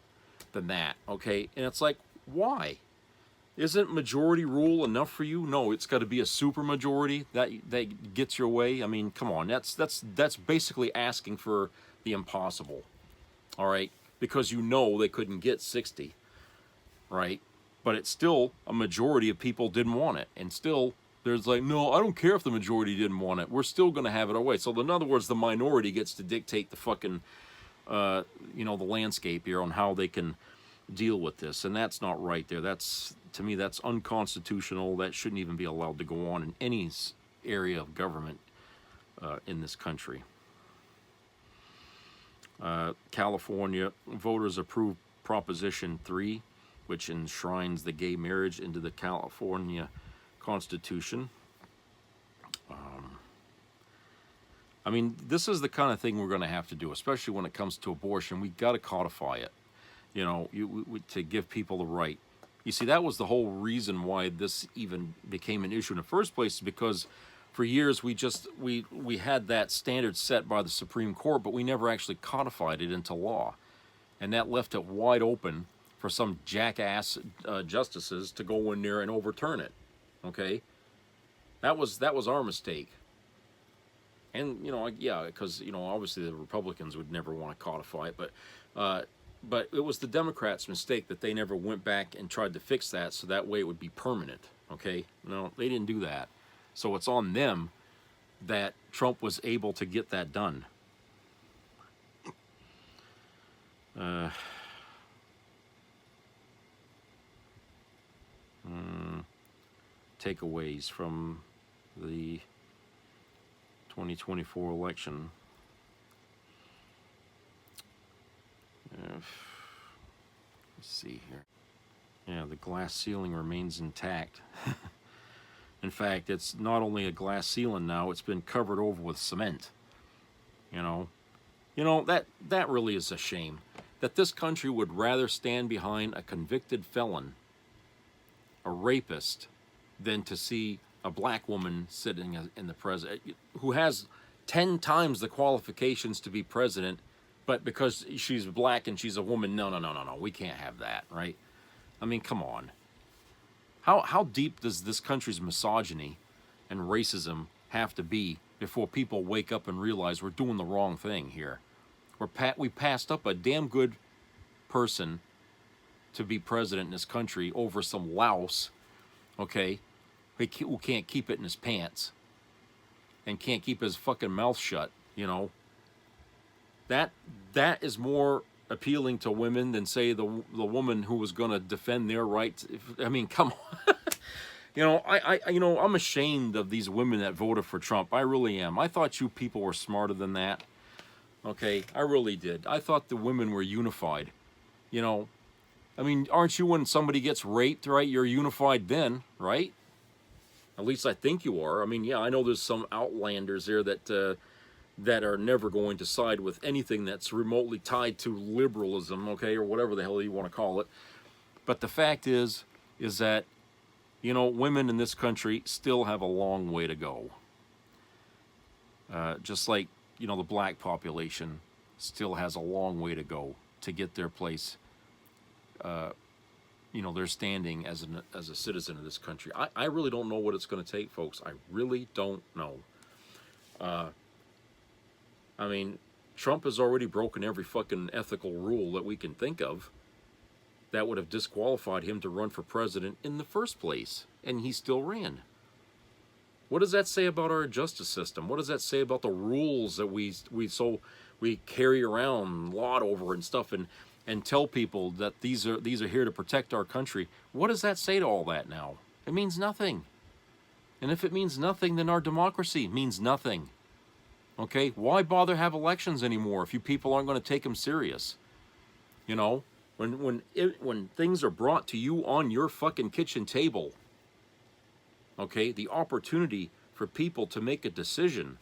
than that, okay? And it's like, why? Isn't majority rule enough for you? No, it's got to be a super majority that gets your way. I mean, come on. That's basically asking for the impossible, all right? Because you know they couldn't get 60, right? But it's still a majority of people didn't want it. And still, there's like, no, I don't care if the majority didn't want it. We're still going to have it our way. So in other words, the minority gets to dictate the fucking, you know, the landscape here on how they can deal with this. And that's not right there. That's, to me, that's unconstitutional. That shouldn't even be allowed to go on in any area of government in this country. California voters approved Proposition 3, which enshrines the gay marriage into the California Constitution. I mean, this is the kind of thing we're going to have to do, especially when it comes to abortion. We've got to codify it, you know, to give people the right. You see, that was the whole reason why this even became an issue in the first place, because for years we had that standard set by the Supreme Court, but we never actually codified it into law. And that left it wide open for some jackass justices to go in there and overturn it. Okay? That was our mistake. And, you know, yeah, because, you know, obviously the Republicans would never want to codify it, but it was the Democrats' mistake that they never went back and tried to fix that so that way it would be permanent. Okay? No, they didn't do that. So it's on them that Trump was able to get that done. Takeaways from the 2024 election. Let's see here. Yeah, the glass ceiling remains intact. In fact, it's not only a glass ceiling now, it's been covered over with cement. You know, that really is a shame. That this country would rather stand behind a convicted felon, a rapist, than to see a black woman sitting in the president, who has 10 times the qualifications to be president, but because she's black and she's a woman, no, we can't have that, right? I mean, come on. How deep does this country's misogyny and racism have to be before people wake up and realize we're doing the wrong thing here? We passed up a damn good person to be president in this country over some louse, okay, who can't keep it in his pants and can't keep his fucking mouth shut, you know. That is more appealing to women than, say, the woman who was going to defend their rights. I mean, come on. I'm ashamed of these women that voted for Trump. I really am. I thought you people were smarter than that. Okay, I really did. I thought the women were unified. You know, I mean, aren't you when somebody gets raped, right? You're unified then, right? At least I think you are. I mean, yeah, I know there's some outlanders there that are never going to side with anything that's remotely tied to liberalism, okay, or whatever the hell you want to call it. But the fact is that, you know, women in this country still have a long way to go. Just like you know, the black population still has a long way to go to get their place, you know, their standing as a citizen of this country. I really don't know what it's going to take, folks. I really don't know. I mean, Trump has already broken every fucking ethical rule that we can think of that would have disqualified him to run for president in the first place, and he still ran. What does that say about our justice system? What does that say about the rules that we carry around, lot over and stuff, and tell people that these are here to protect our country? What does that say to all that now? It means nothing. And if it means nothing, then our democracy means nothing. Okay? Why bother have elections anymore if you people aren't going to take them serious? You know, when things are brought to you on your fucking kitchen table, okay, the opportunity for people to make a decision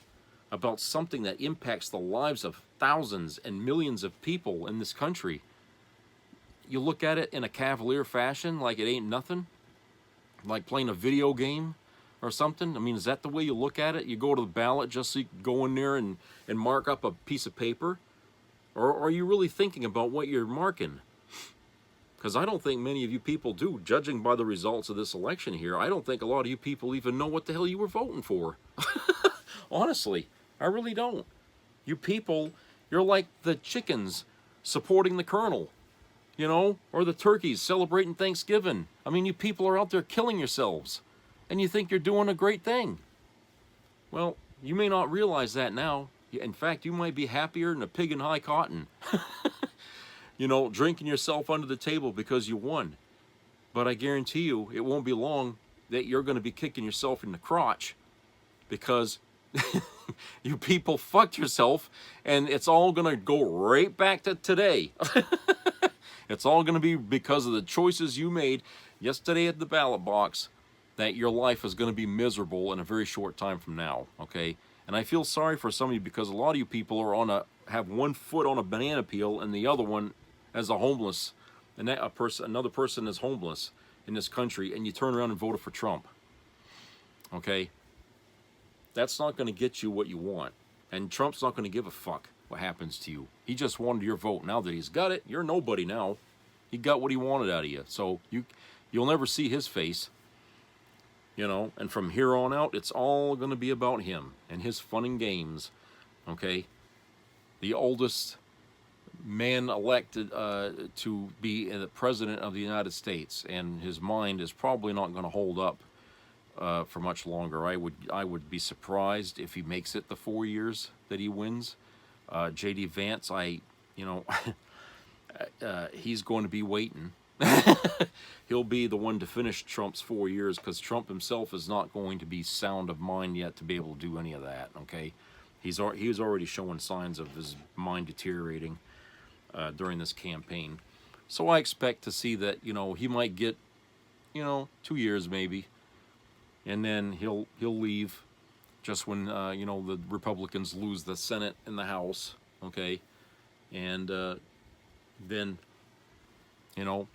about something that impacts the lives of thousands and millions of people in this country, you look at it in a cavalier fashion like it ain't nothing, like playing a video game or something. I mean, is that the way you look at it? You go to the ballot just so you can go in there and mark up a piece of paper? Or are you really thinking about what you're marking? Because I don't think many of you people do, judging by the results of this election here. I don't think a lot of you people even know what the hell you were voting for. Honestly, I really don't. You people, you're like the chickens supporting the colonel, you know, or the turkeys celebrating Thanksgiving. I mean, you people are out there killing yourselves, and you think you're doing a great thing. Well, you may not realize that now. In fact, you might be happier than a pig in high cotton. You know, drinking yourself under the table because you won. But I guarantee you, it won't be long that you're going to be kicking yourself in the crotch because you people fucked yourself, and it's all going to go right back to today. It's all going to be because of the choices you made yesterday at the ballot box, that your life is going to be miserable in a very short time from now, okay? And I feel sorry for some of you because a lot of you people are have one foot on a banana peel and the other one as a homeless, and another person is homeless in this country, and you turn around and voted for Trump. Okay? That's not going to get you what you want. And Trump's not going to give a fuck what happens to you. He just wanted your vote. Now that he's got it, you're nobody now. He got what he wanted out of you. So you'll never see his face. You know, and from here on out, it's all going to be about him and his fun and games. Okay? The oldest man elected to be the president of the United States, and his mind is probably not going to hold up for much longer. I would be surprised if he makes it the 4 years that he wins. J.D. Vance, he's going to be waiting. He'll be the one to finish Trump's 4 years, because Trump himself is not going to be sound of mind yet to be able to do any of that. Okay, he's already showing signs of his mind deteriorating during this campaign. So I expect to see that, you know, he might get, 2 years maybe, and then he'll leave just when the Republicans lose the Senate and the House. Okay, and then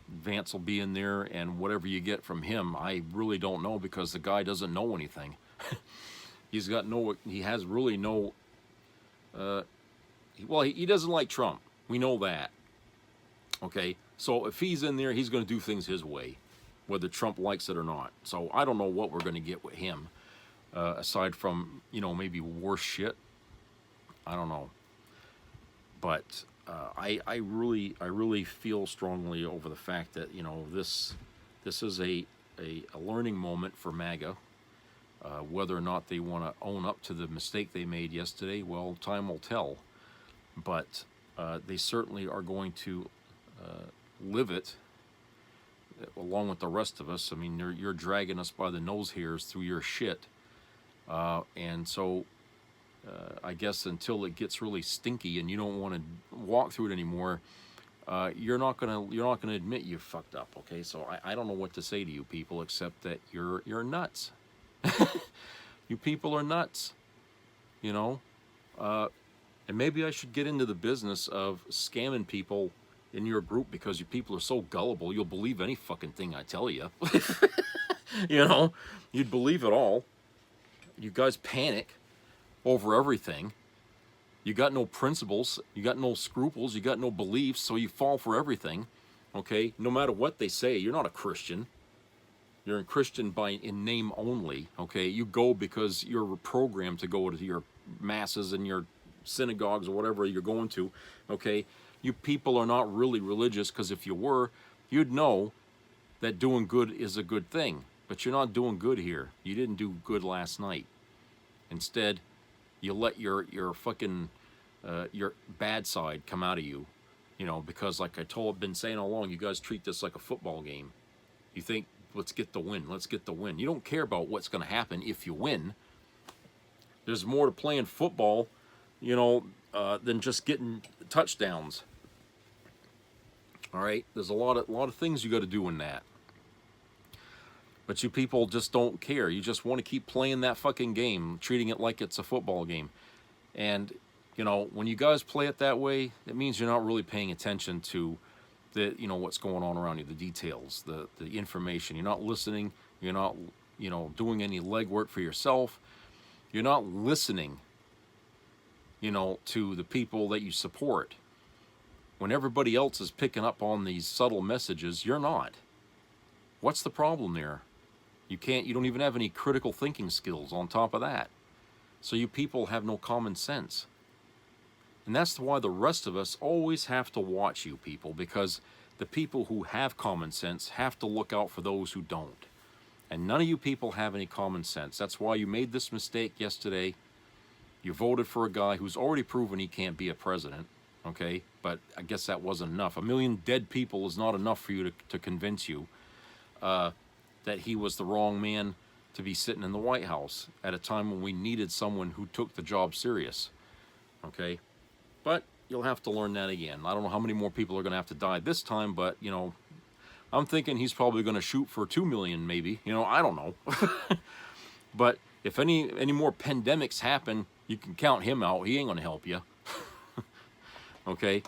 Vance will be in there, and whatever you get from him, I really don't know, because the guy doesn't know anything. He has really no, he doesn't like Trump. We know that. Okay, so if he's in there, he's going to do things his way, whether Trump likes it or not. So I don't know what we're going to get with him, aside from, maybe worse shit. I don't know. But I really feel strongly over the fact that this is a learning moment for MAGA. Whether or not they want to own up to the mistake they made yesterday, well, time will tell. But they certainly are going to live it along with the rest of us. I mean, you're dragging us by the nose hairs through your shit, and so. I guess until it gets really stinky and you don't want to walk through it anymore, you're not gonna admit you fucked up. Okay, so I don't know what to say to you people, except that you're nuts. You people are nuts, and maybe I should get into the business of scamming people in your group, because you people are so gullible, you'll believe any fucking thing I tell you. You'd believe it all. You guys panic over everything, You got no principles, you got no scruples, you got no beliefs, so you fall for everything, okay? No matter what they say, you're not a Christian. You're a Christian in name only, okay? You go because you're programmed to go to your masses and your synagogues or whatever you're going to, okay? You people are not really religious, because if you were, you'd know that doing good is a good thing. But you're not doing good here. You didn't do good last night. Instead, you let your fucking your bad side come out of you, you know, because like been saying all along, you guys treat this like a football game. You think, let's get the win, let's get the win. You don't care about what's going to happen if you win. There's more to playing football, you know, than just getting touchdowns. All right, there's a lot of things you got to do in that. But you people just don't care. You just want to keep playing that fucking game, treating it like it's a football game. And, you know, when you guys play it that way, it means you're not really paying attention to the, you know, what's going on around you, the details, the information. You're not listening. You're not, you know, doing any legwork for yourself. You're not listening, you know, to the people that you support. When everybody else is picking up on these subtle messages, you're not. What's the problem there? You don't even have any critical thinking skills on top of that. So you people have no common sense. And that's why the rest of us always have to watch you people, because the people who have common sense have to look out for those who don't. And none of you people have any common sense. That's why you made this mistake yesterday. You voted for a guy who's already proven he can't be a president, okay? But I guess that wasn't enough. 1 million dead people is not enough for you to convince you that he was the wrong man to be sitting in the White House at a time when we needed someone who took the job serious, okay? But you'll have to learn that again. I don't know how many more people are going to have to die this time, but, you know, I'm thinking he's probably going to shoot for 2 million maybe. You know, I don't know. But if any more pandemics happen, you can count him out. He ain't going to help you. Okay?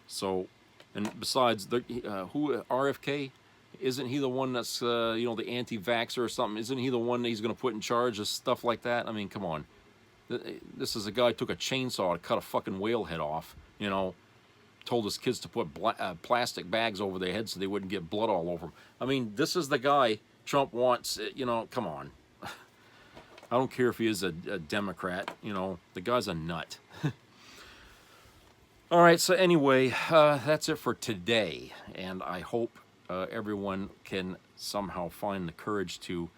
So, and besides, who, RFK? Isn't he the one that's, you know, the anti-vaxxer or something? Isn't he the one that he's going to put in charge of stuff like that? I mean, come on. This is a guy who took a chainsaw to cut a fucking whale head off, you know, told his kids to put plastic bags over their heads so they wouldn't get blood all over them. I mean, this is the guy Trump wants, you know, come on. I don't care if he is a Democrat, you know, the guy's a nut. All right, so anyway, that's it for today, and I hope everyone can somehow find the courage to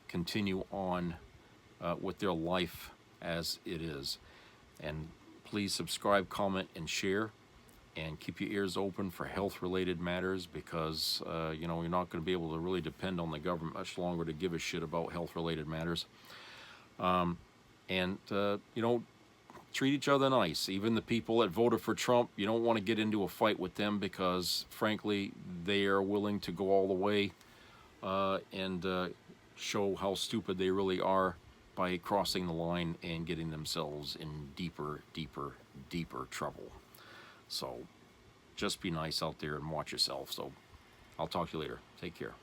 continue on with their life as it is. And please subscribe, comment, and share, and keep your ears open for health-related matters, because you know, you're not going to be able to really depend on the government much longer to give a shit about health-related matters. And you know, treat each other nice. Even the people that voted for Trump, you don't want to get into a fight with them, because frankly, they are willing to go all the way and show how stupid they really are by crossing the line and getting themselves in deeper, deeper, deeper trouble. So just be nice out there and watch yourself. So I'll talk to you later. Take care.